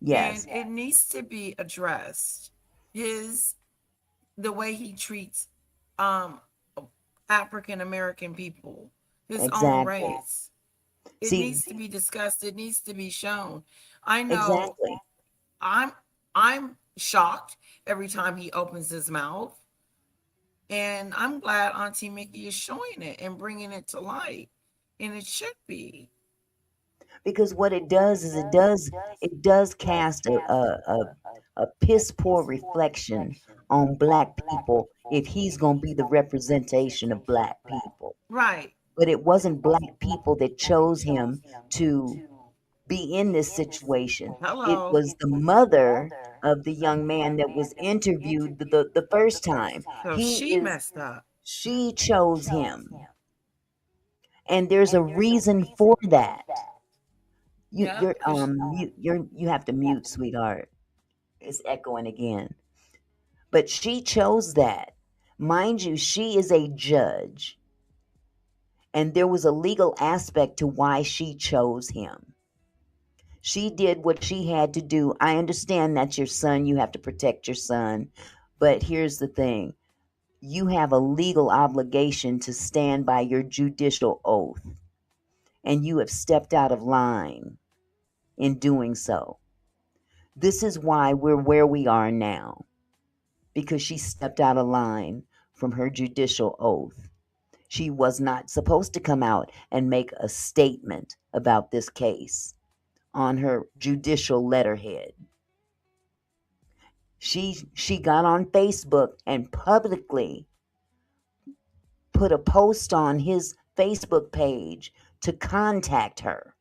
Yes. And it needs to be addressed. The way he treats African American people, his own race. It needs to be discussed. It needs to be shown. I know. Exactly. I'm shocked every time he opens his mouth, and I'm glad Auntie Mickey is showing it and bringing it to light, and it should be. Because what it does is it does cast a piss poor reflection on black people if he's going to be the representation of black people. Right. But it wasn't black people that chose him to be in this situation. It was the mother of the young man that was interviewed the first time. So she messed up. She chose him. And there's a reason for that. You have to mute, sweetheart. It's echoing again. But she chose that. Mind you, she is a judge. And there was a legal aspect to why she chose him. She did what she had to do. I understand that's your son. You have to protect your son. But here's the thing. You have a legal obligation to stand by your judicial oath. And you have stepped out of line in doing so. This is why we're where we are now. Because she stepped out of line from her judicial oath. She was not supposed to come out and make a statement about this case on her judicial letterhead. She got on Facebook and publicly put a post on his Facebook page to contact her.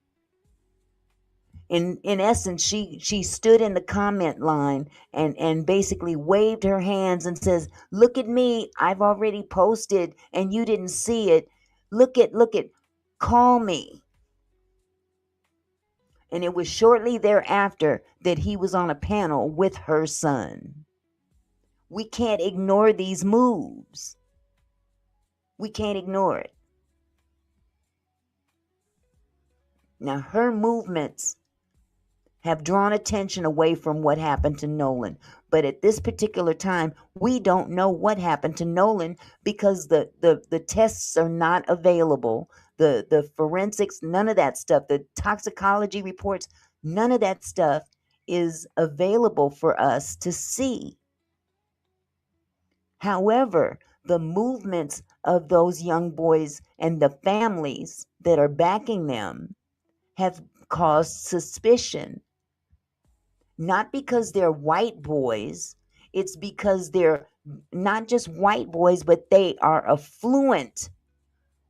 In essence, she stood in the comment line and basically waved her hands and says, "Look at me, I've already posted and you didn't see it. Look at, call me." And it was shortly thereafter that he was on a panel with her son. We can't ignore these moves. We can't ignore it. Now, her movements have drawn attention away from what happened to Nolan. But at this particular time, we don't know what happened to Nolan because the tests are not available. The forensics, none of that stuff, the toxicology reports, none of that stuff is available for us to see. However, the movements of those young boys and the families that are backing them have caused suspicion. Not because they're white boys, it's because they're not just white boys, but they are affluent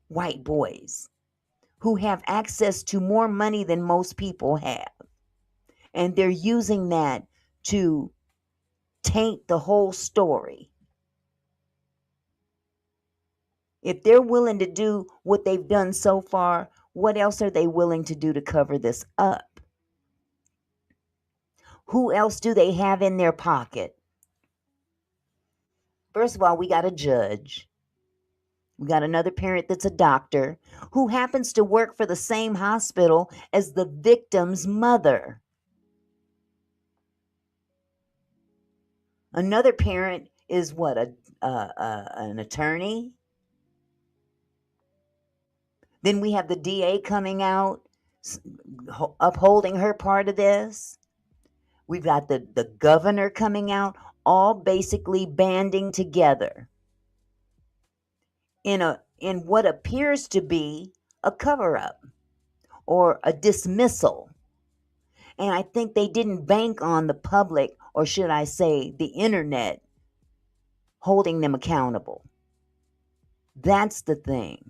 white boys who have access to more money than most people have. And they're using that to taint the whole story. If they're willing to do what they've done so far, what else are they willing to do to cover this up? Who else do they have in their pocket? First of all, we got a judge. We got another parent that's a doctor who happens to work for the same hospital as the victim's mother. Another parent is what, an attorney? Then we have the DA coming out, upholding her part of this. We've got the governor coming out, all basically banding together in what appears to be a cover-up or a dismissal. And I think they didn't bank on the public, or should I say the internet, holding them accountable. That's the thing.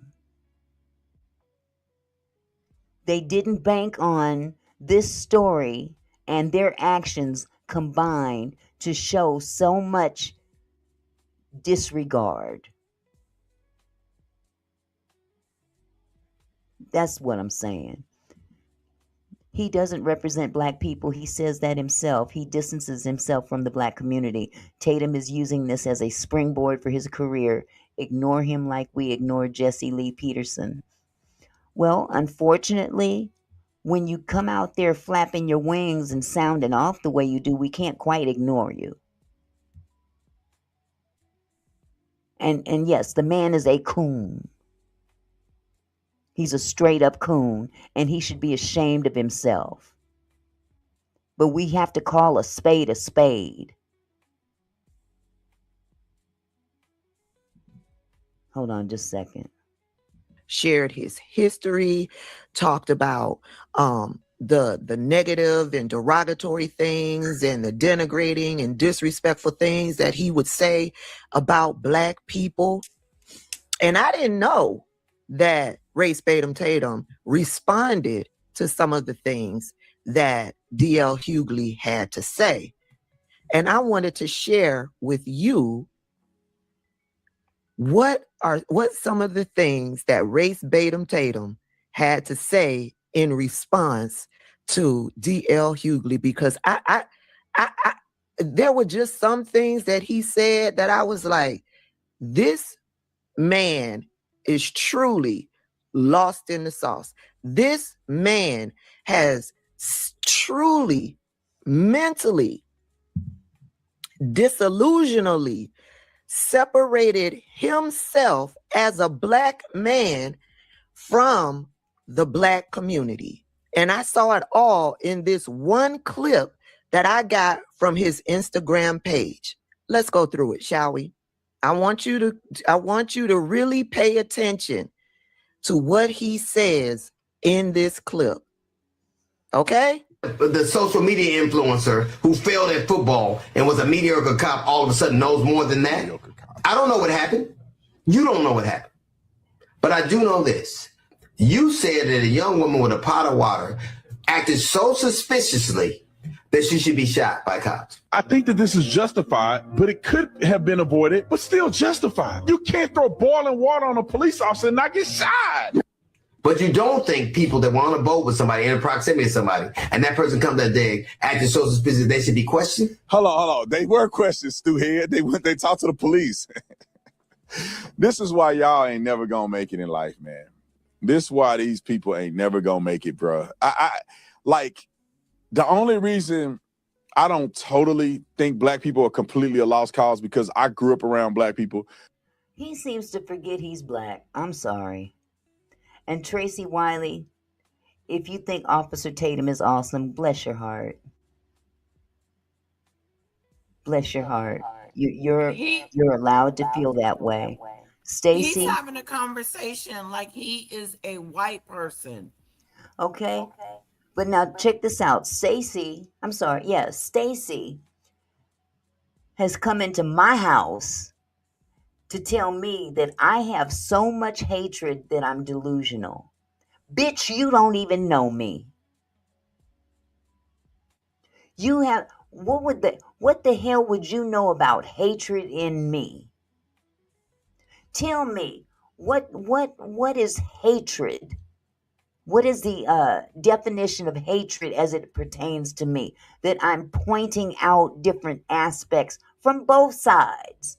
They didn't bank on this story and their actions combined to show so much disregard. That's what I'm saying. He doesn't represent black people. He says that himself. He distances himself from the black community. Tatum is using this as a springboard for his career. Ignore him like we ignored Jesse Lee Peterson. Well, unfortunately, when you come out there flapping your wings and sounding off the way you do, we can't quite ignore you. And yes, the man is a coon. He's a straight up coon, and he should be ashamed of himself. But we have to call a spade a spade. Hold on just a second. Shared his history, talked about the negative and derogatory things and the denigrating and disrespectful things that he would say about black people. And I didn't know that Ray Spadum Tatum responded to some of the things that D.L. Hughley had to say. And I wanted to share with you what some of the things that Ray Spadum Tatum had to say in response to D.L. Hughley, because I there were just some things that he said that I was like, this man is truly lost in the sauce. This man has truly, mentally, disillusionally separated himself as a black man from the black community. And I saw it all in this one clip that I got from his Instagram page. Let's go through it, shall we? I want you to really pay attention to what he says in this clip. Okay? The social media influencer who failed at football and was a mediocre cop all of a sudden knows more than that. I don't know what happened. You don't know what happened. But I do know this. You said that a young woman with a pot of water acted so suspiciously that she should be shot by cops. I think that this is justified, but it could have been avoided, but still justified. You can't throw boiling water on a police officer and not get shot. But you don't think people that were on a boat with somebody in proximity to somebody, and that person comes that day acting so suspicious, they should be questioned? Hold on. They were questioned, Stewhead. They talked to the police. This is why y'all ain't never gonna make it in life, man. This is why these people ain't never gonna make it, bro. I like the only reason I don't totally think black people are completely a lost cause because I grew up around black people. He seems to forget he's black. I'm sorry. And Tracy Wiley, if you think Officer Tatum is awesome, bless your heart. Bless your heart. You're allowed to feel that way. Stacy, he's having a conversation like he is a white person. Okay. But now check this out. Stacy has come into my house to tell me that I have so much hatred that I'm delusional. Bitch, you don't even know me. You have what the hell would you know about hatred in me? Tell me, what is hatred? What is the definition of hatred as it pertains to me? That I'm pointing out different aspects from both sides.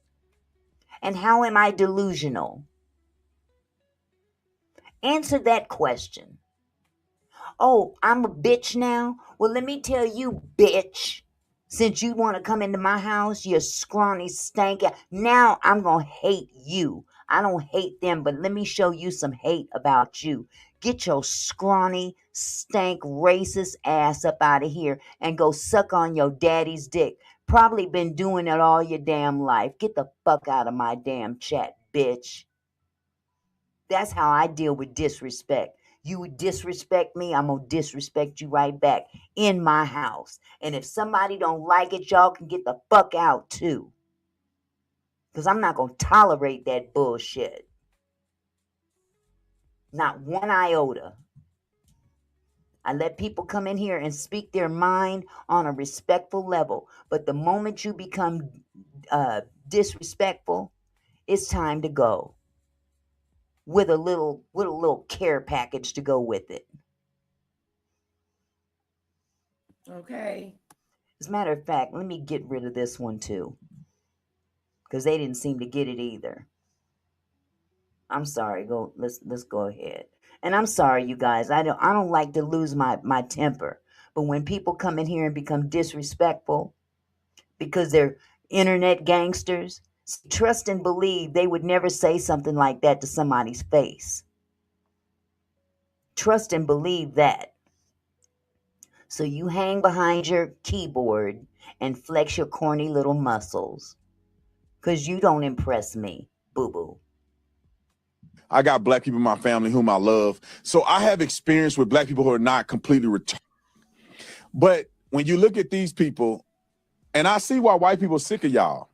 And how am I delusional? Answer that question. Oh, I'm a bitch now? Well, let me tell you, bitch. Since you want to come into my house, you scrawny stank. Now I'm going to hate you. I don't hate them, but let me show you some hate about you. Get your scrawny, stank, racist ass up out of here and go suck on your daddy's dick. Probably been doing it all your damn life. Get the fuck out of my damn chat, bitch. That's how I deal with disrespect. You would disrespect me, I'm going to disrespect you right back in my house. And if somebody don't like it, y'all can get the fuck out too. Because I'm not going to tolerate that bullshit. Not one iota. I let people come in here and speak their mind on a respectful level. But the moment you become disrespectful, it's time to go. With a little care package to go with it. Okay. As a matter of fact, let me get rid of this one too. Because they didn't seem to get it either. I'm sorry. Let's go ahead. And I'm sorry, you guys. I don't like to lose my temper. But when people come in here and become disrespectful because they're internet gangsters, trust and believe they would never say something like that to somebody's face. Trust and believe that. So you hang behind your keyboard and flex your corny little muscles. Because you don't impress me, boo-boo. I got black people in my family whom I love. So I have experience with black people who are not completely retarded. But when you look at these people, and I see why white people are sick of y'all.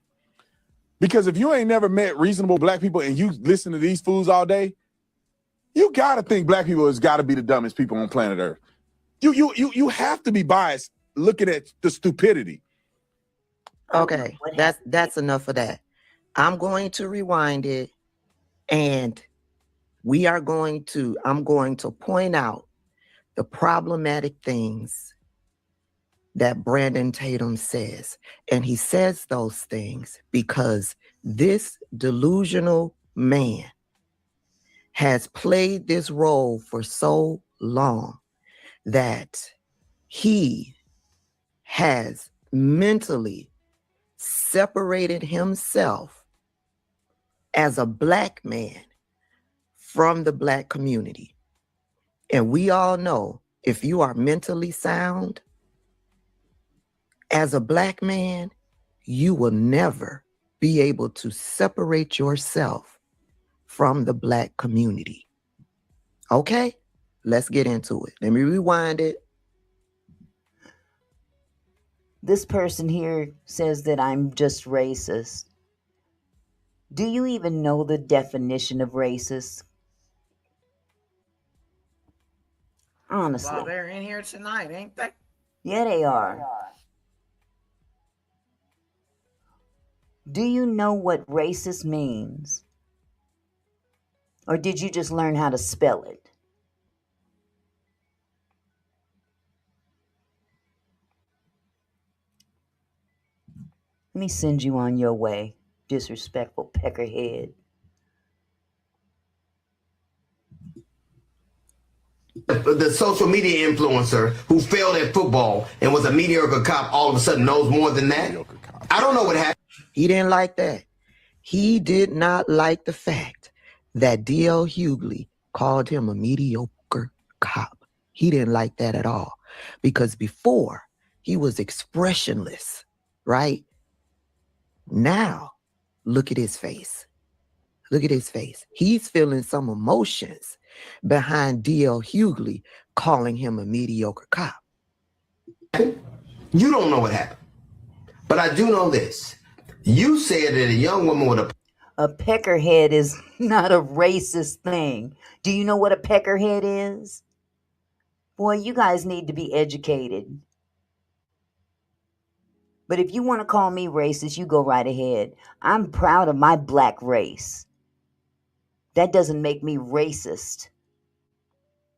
Because if you ain't never met reasonable black people and you listen to these fools all day, you gotta think black people has gotta be the dumbest people on planet Earth. You have to be biased looking at the stupidity. Okay, that's enough of that. I'm going to rewind it, and I'm going to point out the problematic things that Brandon Tatum says. And he says those things because this delusional man has played this role for so long that he has mentally separated himself as a black man from the black community. And we all know if you are mentally sound as a black man, you will never be able to separate yourself from the black community. Okay, let's get into it. Let me rewind it. This person here says that I'm just racist. Do you even know the definition of racist? Honestly. Well, they're in here tonight, ain't they? Yeah, they are. Do you know what racist means? Or did you just learn how to spell it? Let me send you on your way, disrespectful peckerhead. The social media influencer who failed at football and was a mediocre cop all of a sudden knows more than that? I don't know what happened. He didn't like that. He did not like the fact that D.L. Hughley called him a mediocre cop. He didn't like that at all because before he was expressionless, right? Now, look at his face. Look at his face. He's feeling some emotions behind D.L. Hughley calling him a mediocre cop. You don't know what happened. But I do know this. You said that a young woman with a peckerhead is not a racist thing. Do you know what a peckerhead is? Boy, you guys need to be educated. But if you want to call me racist, you go right ahead. I'm proud of my black race. That doesn't make me racist.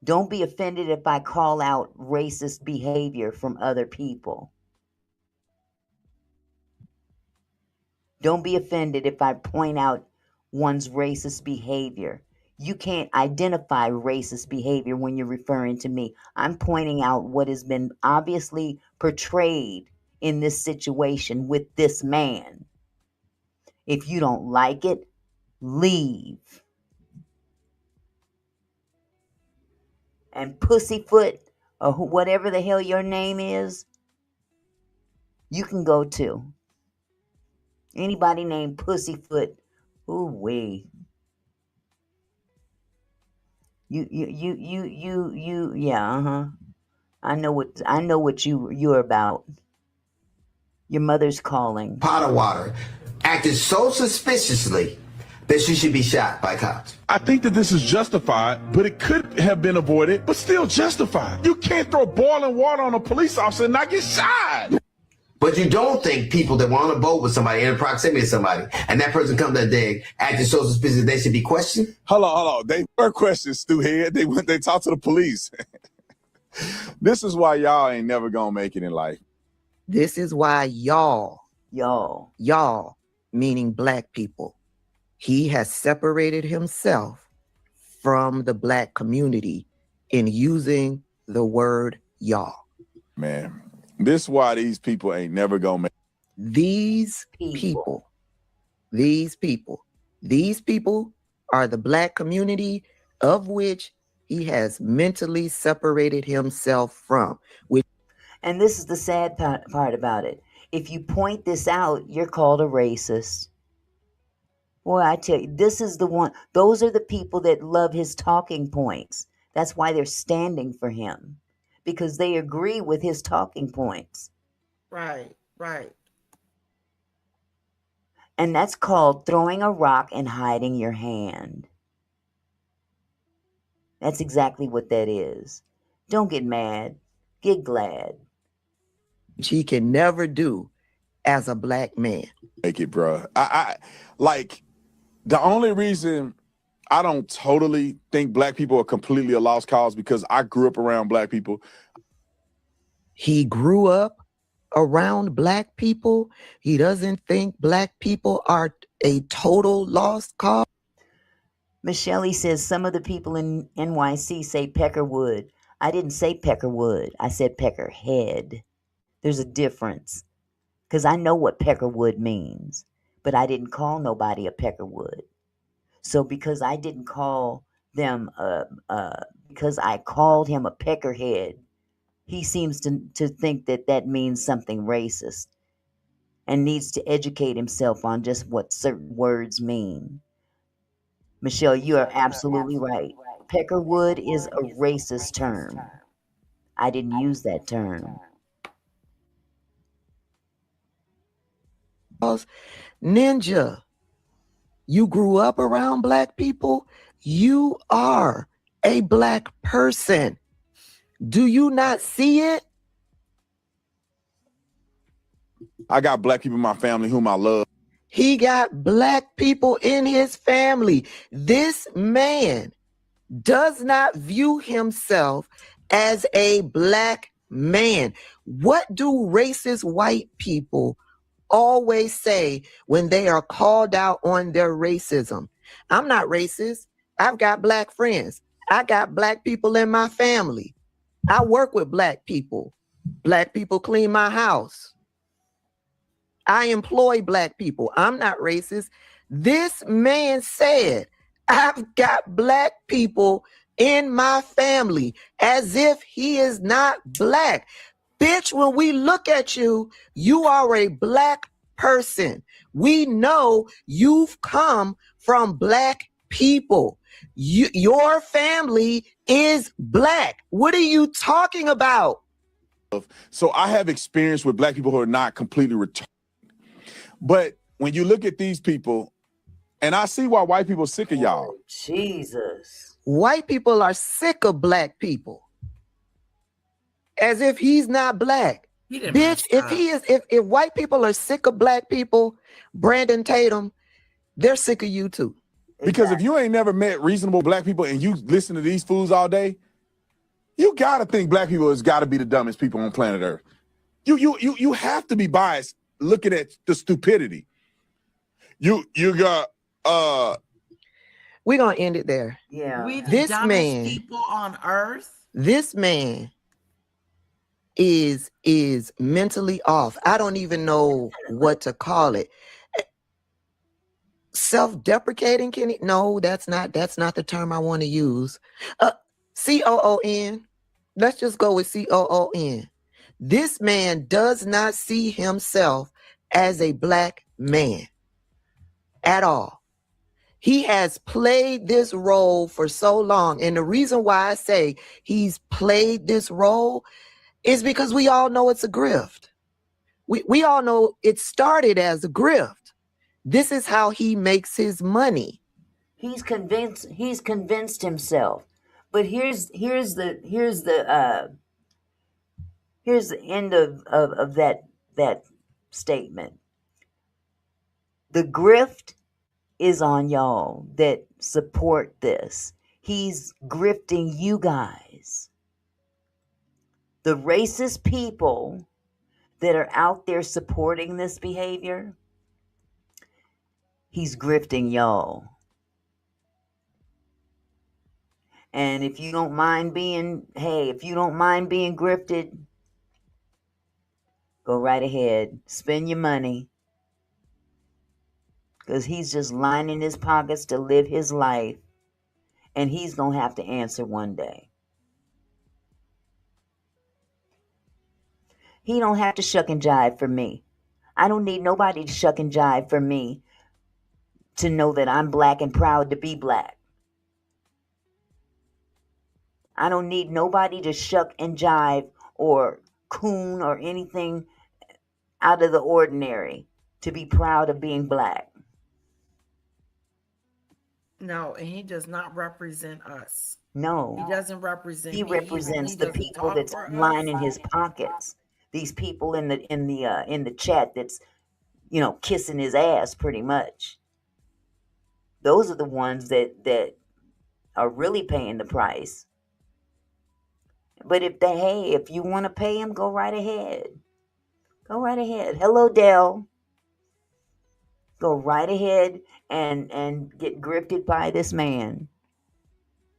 Don't be offended if I call out racist behavior from other people. Don't be offended if I point out one's racist behavior. You can't identify racist behavior when you're referring to me. I'm pointing out what has been obviously portrayed in this situation with this man. If you don't like it, leave. And Pussyfoot, or whatever the hell your name is, you can go too. Anybody named Pussyfoot, ooh wee. Yeah, I know what you're about. Your mother's calling. pot of water acted so suspiciously that she should be shot by cops. I think that this is justified, but it could have been avoided, but still justified. You can't throw boiling water on a police officer and not get shot. But you don't think people that were on a boat with somebody in proximity to somebody and that person come that day acting so suspicious they should be questioned? Hold on. They were questioned, Stewhead. They talked to the police. This is why y'all ain't never gonna make it in life. This is why y'all, meaning black people, he has separated himself from the black community in using the word y'all. Man, this is why these people ain't never gonna make it. These people are the black community of which he has mentally separated himself from. And this is the sad part about it. If you point this out, you're called a racist. Boy, I tell you, this is the one. Those are the people that love his talking points. That's why they're standing for him, because they agree with his talking points. Right. And that's called throwing a rock and hiding your hand. That's exactly what that is. Don't get mad. Get glad. He can never do as a black man. Make it, bro. I like the only reason I don't totally think black people are completely a lost cause because I grew up around black people. He grew up around black people. He doesn't think black people are a total lost cause. Michelle says some of the people in NYC say Peckerwood. I didn't say Peckerwood. I said Peckerhead. There's a difference. Because I know what Peckerwood means. But I didn't call nobody a Peckerwood. So because I didn't call them, because I called him a Peckerhead, he seems to think that means something racist. And needs to educate himself on just what certain words mean. Michelle, you are absolutely right. Peckerwood is a racist term. I didn't use that term. Ninja, you grew up around black people. You are a black person. Do you not see it? I got black people in my family whom I love. He got black people in his family. This man does not view himself as a black man. What do racist white people always say when they are called out on their racism? I'm not racist. I've got black friends. I got black people in my family. I work with black people. Black people clean my house. I employ black people. I'm not racist. This man said, I've got black people in my family, as if he is not black. Bitch, when we look at you, you are a black person. We know you've come from black people. Your family is black. What are you talking about? So I have experience with black people who are not completely retarded. But when you look at these people, and I see why white people are sick of y'all. Jesus. White people are sick of black people. As if he's not black. Bitch, if white people are sick of black people, Brandon Tatum, they're sick of you too. Because if you ain't never met reasonable black people and you listen to these fools all day, you gotta think black people has gotta be the dumbest people on planet Earth. You have to be biased looking at the stupidity. You got we're gonna end it there. Yeah. We the This dumbest man, people on earth. this man is mentally off. I don't even know what to call it. Self-deprecating, Kenny? No, that's not the term I want to use. COON. Let's just go with COON. This man does not see himself as a black man at all. He has played this role for so long. And the reason why I say he's played this role is because we all know it's a grift. We all know it started as a grift. This is how he makes his money. He's convinced himself. But here's the end of that statement. The grift is on y'all that support this. He's grifting you guys. The racist people that are out there supporting this behavior, he's grifting y'all. And if you don't mind being grifted, go right ahead. Spend your money. Because he's just lining his pockets to live his life. And he's going to have to answer one day. He don't have to shuck and jive for me. I don't need nobody to shuck and jive for me to know that I'm black and proud to be black. I don't need nobody to shuck and jive or coon or anything out of the ordinary to be proud of being black. No, and he does not represent us. No. He doesn't represent He me. represents the doesn't people talk that's for us. lining his pockets. These people in the chat that's, kissing his ass pretty much. Those are the ones that are really paying the price. But if you want to pay him, go right ahead. Go right ahead. Hello, Dell. Go right ahead and get grifted by this man.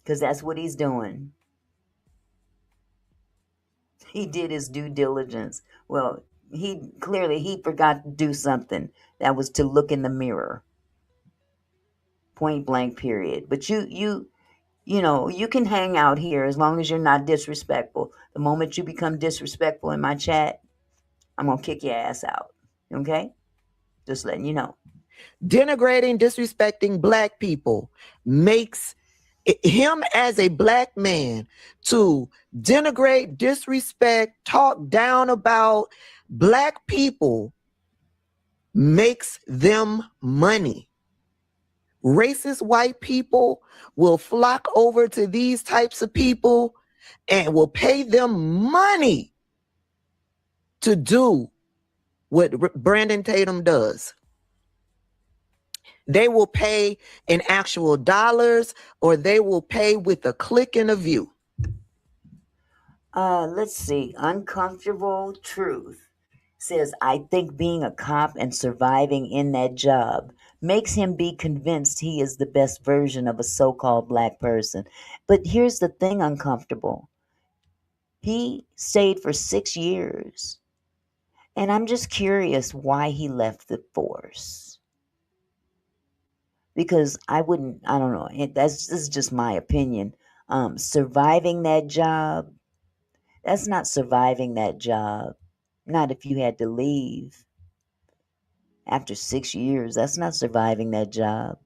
Because that's what he's doing. He did his due diligence. Well, he forgot to do something. That was to look in the mirror. Point blank, period. But you can hang out here as long as you're not disrespectful. The moment you become disrespectful in my chat, I'm going to kick your ass out. Okay? Just letting you know. Denigrating, disrespecting black people makes him as a black man to denigrate, disrespect, talk down about black people makes them money. Racist white people will flock over to these types of people and will pay them money to do what Brandon Tatum does. They will pay in actual dollars, or they will pay with a click and a view. Let's see. Uncomfortable Truth says, I think being a cop and surviving in that job makes him be convinced he is the best version of a so-called black person. But here's the thing, Uncomfortable. He stayed for 6 years. And I'm just curious why he left the force. Because I don't know. This is just my opinion. Surviving that job, that's not surviving that job. Not if you had to leave. After 6 years, that's not surviving that job.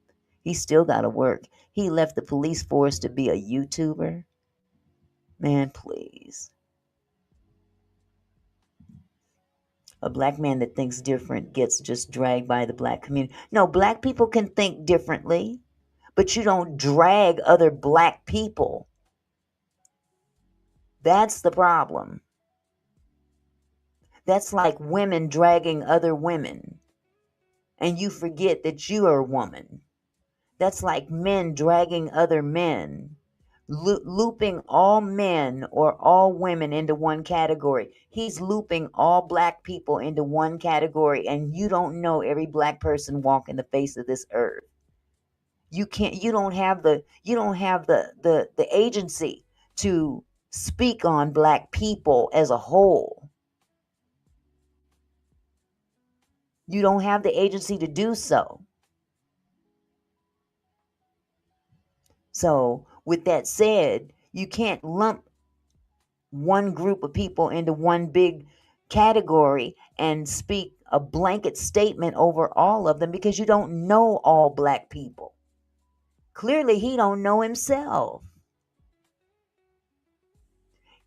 He still got to work. He left the police force to be a YouTuber. Man, please. A black man that thinks different gets just dragged by the black community. No, black people can think differently, but you don't drag other black people. That's the problem. That's like women dragging other women, and you forget that you are a woman. That's like men dragging other men, looping all men or all women into one category. He's looping all black people into one category, and you don't know every black person walking the face of this earth. You don't have the agency to speak on black people as a whole. You don't have the agency to do so. So, with that said, you can't lump one group of people into one big category and speak a blanket statement over all of them, because you don't know all black people. Clearly, he don't know himself.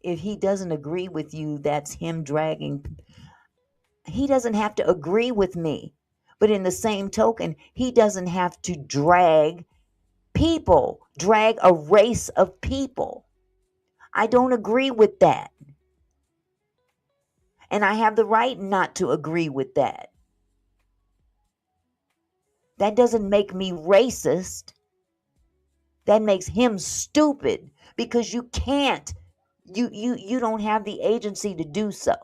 If he doesn't agree with you, that's him dragging. He doesn't have to agree with me. But in the same token, he doesn't have to drag people, drag a race of people. I don't agree with that. And I have the right not to agree with that. That doesn't make me racist. That makes him stupid, because you can't, you don't have the agency to do so.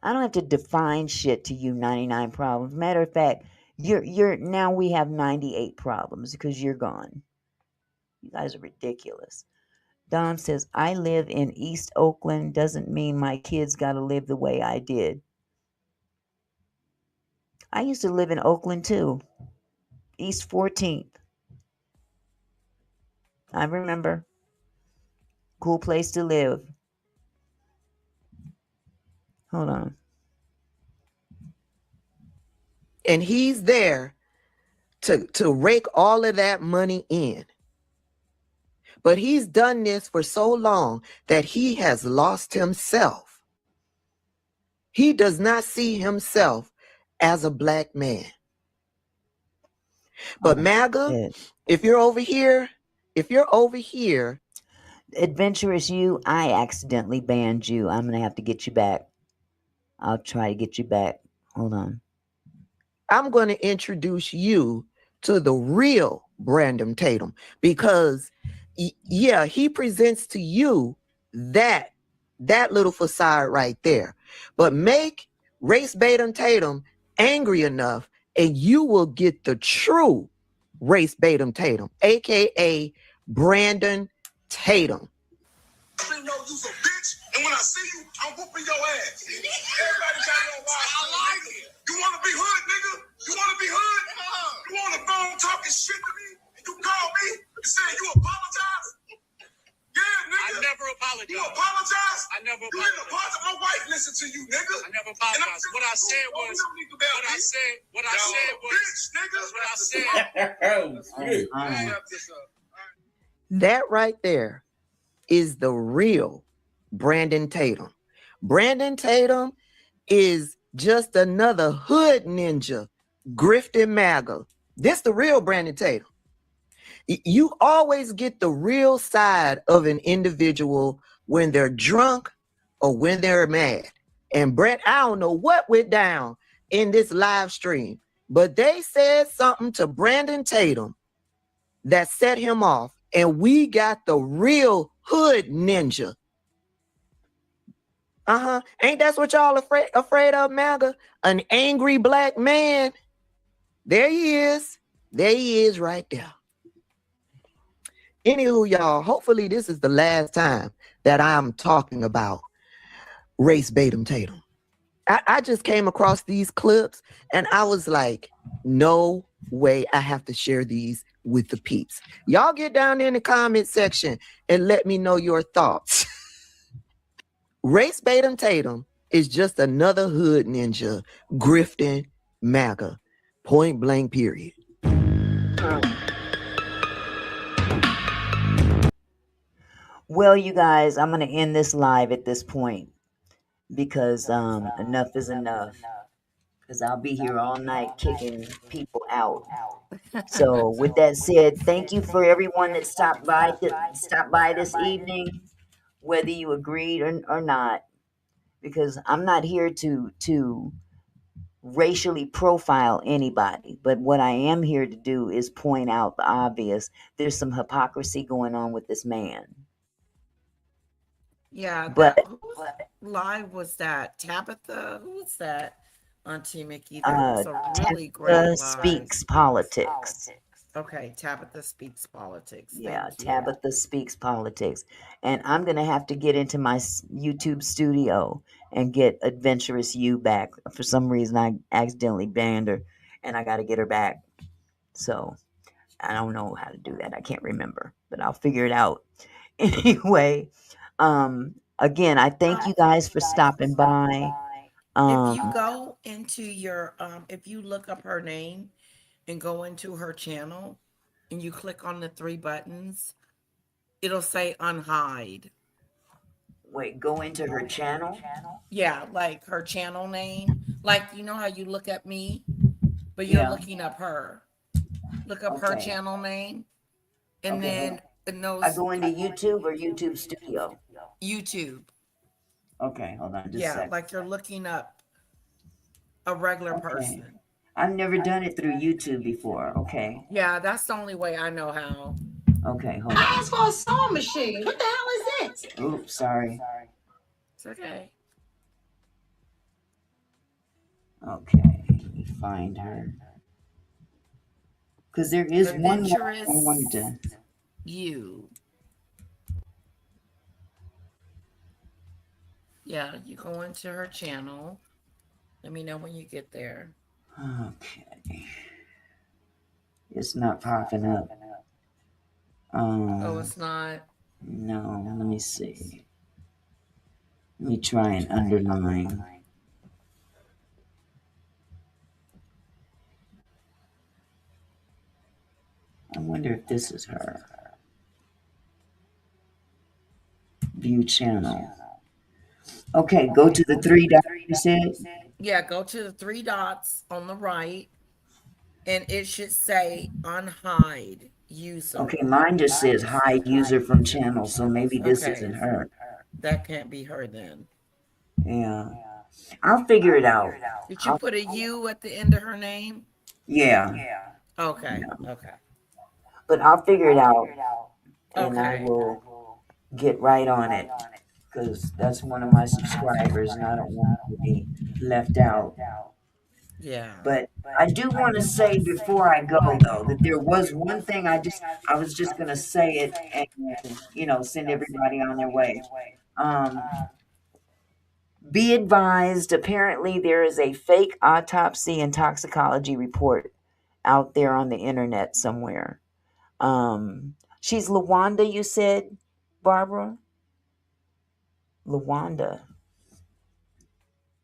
I don't have to define shit to you, 99 problems. Matter of fact, you're now we have 98 problems because you're gone. You guys are ridiculous. Don says, I live in East Oakland. Doesn't mean my kids got to live the way I did. I used to live in Oakland too. East 14th. I remember. Cool place to live. Hold on. And he's there to rake all of that money in. But he's done this for so long that he has lost himself. He does not see himself as a black man. But MAGA, if you're over here, Adventurous You, I accidentally banned you. I'm going to have to get you back. I'll try to get you back. Hold on. I'm going to introduce you to the real Brandon Tatum, because yeah, he presents to you that little facade right there. But make Race Baitum Tatum angry enough, and you will get the true Race Baitum Tatum, aka Brandon Tatum. I know you's a bitch, and when I see you, I'm whooping your ass. Everybody got your wife. I like it. You want to be hood, nigga? You want to be hood? You on the phone talking shit to me? You call me and say you apologize? Yeah, nigga. I never apologize. You apologize? I never apologize. You didn't apologize. My wife listened to you, nigga. I never apologized. What I said was, bitch, nigga. That's what I said. That right there is the real Brandon Tatum. Brandon Tatum is just another hood ninja grifting MAGA. This the real Brandon Tatum. You always get the real side of an individual when they're drunk or when they're mad. And Brett, I don't know what went down in this live stream, but they said something to Brandon Tatum that set him off, and we got the real hood ninja. Ain't that's what y'all afraid of, MAGA? An angry black man. There he is. There he is right there. Anywho, y'all, hopefully this is the last time that I'm talking about race baitum Tatum. I just came across these clips and I was like, no way, I have to share these with the peeps. Y'all get down in the comment section and let me know your thoughts. Race baitum Tatum is just another hood ninja grifting MAGA. Point blank, period. Well, you guys, I'm going to end this live at this point because enough is enough. Because I'll be here all night kicking people out. So, with that said, thank you for everyone that stopped by this evening, whether you agreed or not. Because I'm not here to racially profile anybody, but what I am here to do is point out the obvious. There's some hypocrisy going on with this man. Yeah, But whose live was that? Tabitha? Who was that? Auntie Mickey. That was a really great Tabitha live. Speaks Politics. Okay, Tabitha Speaks Politics. Yeah, Thank you. Tabitha Speaks Politics. And I'm going to have to get into my YouTube studio and get Adventurous You back. For some reason, I accidentally banned her, and I got to get her back. So, I don't know how to do that. I can't remember, but I'll figure it out. Anyway, again, I thank you guys for stopping by. If you go into your, if you look up her name and go into her channel and you click on the 3 buttons, it'll say unhide. Wait, go into her channel? Yeah, like her channel name. Like, you know how you look at me, but you're looking up her. Look up her channel name. And then I go into YouTube or YouTube Studio? YouTube. Okay, hold on just a Yeah, second. like you're looking up a regular person. I've never done it through YouTube before, okay? Yeah, that's the only way I know how. Okay, hold on. I asked for a sewing machine. What the hell is this? Oops, sorry. It's okay. Okay, let me find her. Because there is one more I wanted to... You. Yeah, you go into her channel. Let me know when you get there. Okay. It's not popping up. Oh, it's not? No, let me see. Let me try and underline. I wonder if this is her. View channel. Okay, go to the 3 dots you said? Yeah, go to the 3 dots on the right, and it should say unhide user. Okay, mine just says hide user from channel, so maybe this isn't her. That can't be her then. Yeah. I'll figure it out. Did you put a U at the end of her name? Yeah. Okay, okay. But I'll figure it out, and I will get right on it, because that's one of my subscribers, and I don't want to be left out. Yeah. But I do want to say before I go, though, that there was one thing I was just going to say it and, send everybody on their way. Be advised, apparently there is a fake autopsy and toxicology report out there on the internet somewhere. She's Lawanda, you said, Barbara? Lawanda.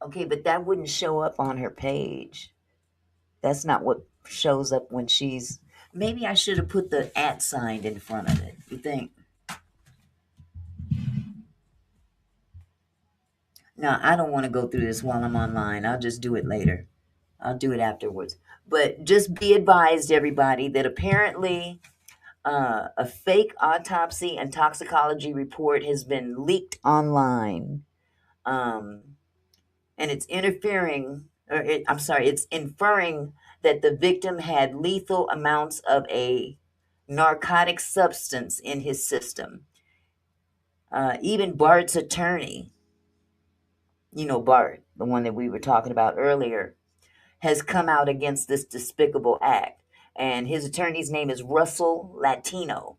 Okay, but that wouldn't show up on her page. That's not what shows up when she's... Maybe I should have put the @ sign in front of it. You think? No, I don't want to go through this while I'm online. I'll just do it later. I'll do it afterwards. But just be advised, everybody, that apparently a fake autopsy and toxicology report has been leaked online. And it's it's inferring that the victim had lethal amounts of a narcotic substance in his system. Even Bart's attorney, Bart, the one that we were talking about earlier, has come out against this despicable act. And his attorney's name is Russell Latino.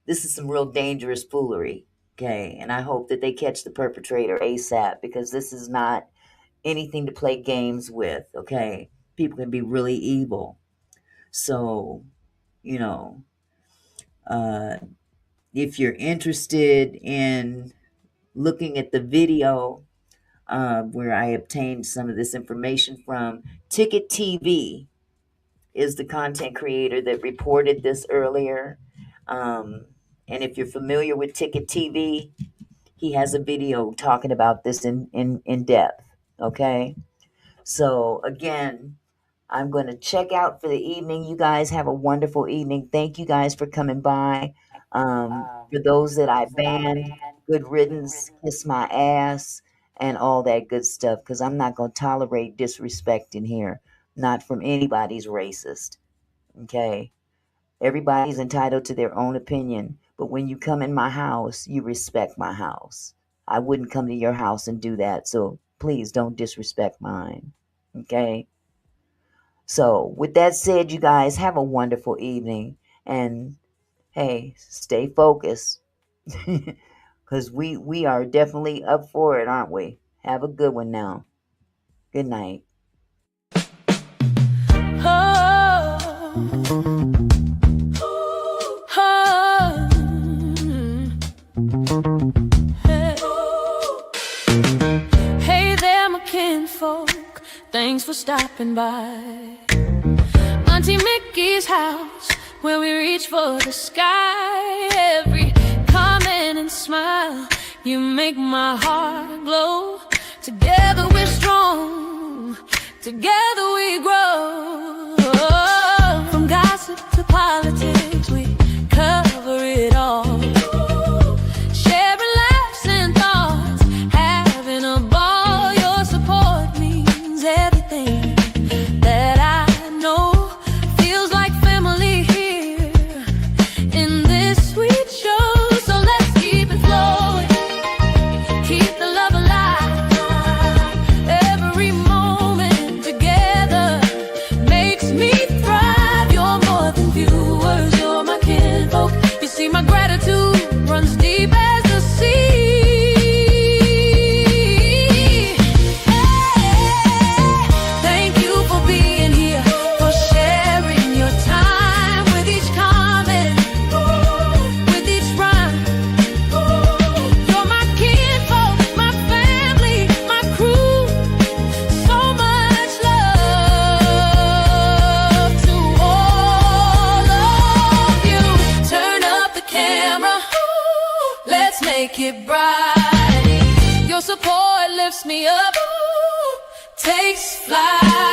This is some real dangerous foolery, okay? And I hope that they catch the perpetrator ASAP, because this is not anything to play games with, okay? People can be really evil. So, if you're interested in looking at the video where I obtained some of this information from, Ticket TV is the content creator that reported this earlier. And if you're familiar with Ticket TV, he has a video talking about this in depth. Okay. So again, I'm going to check out for the evening. You guys have a wonderful evening. Thank you guys for coming by. For those that I banned, good riddance, kiss my ass, and all that good stuff, because I'm not going to tolerate disrespect in here. Not from anybody's racist. Okay? Everybody's entitled to their own opinion, but when you come in my house, you respect my house. I wouldn't come to your house and do that, so please don't disrespect mine. Okay? So, with that said, you guys have a wonderful evening, and hey, stay focused, because we are definitely up for it, aren't we? Have a good one now. Good night. Hey there, my kinfolk, thanks for stopping by. Auntie Mickey's house, where we reach for the sky. Every comment and smile, you make my heart glow. Together we're strong, together we grow. From gossip to politics, we cover it all. Sharing laughs and thoughts, having a ball. Your support means everything that I know. Feels like family here in this sweet show. So let's keep it flowing, keep the love alive. Every moment together makes me thrive. You're more than viewers, you're my kinfolk. You see, my gratitude runs deep as the sea. Thank you for being here, for sharing your time with each comment, with each rhyme. You're my kinfolk, my family, my crew. So much love to all of you. Turn up the camera, let's make it bright. Your support lifts me up, takes flight.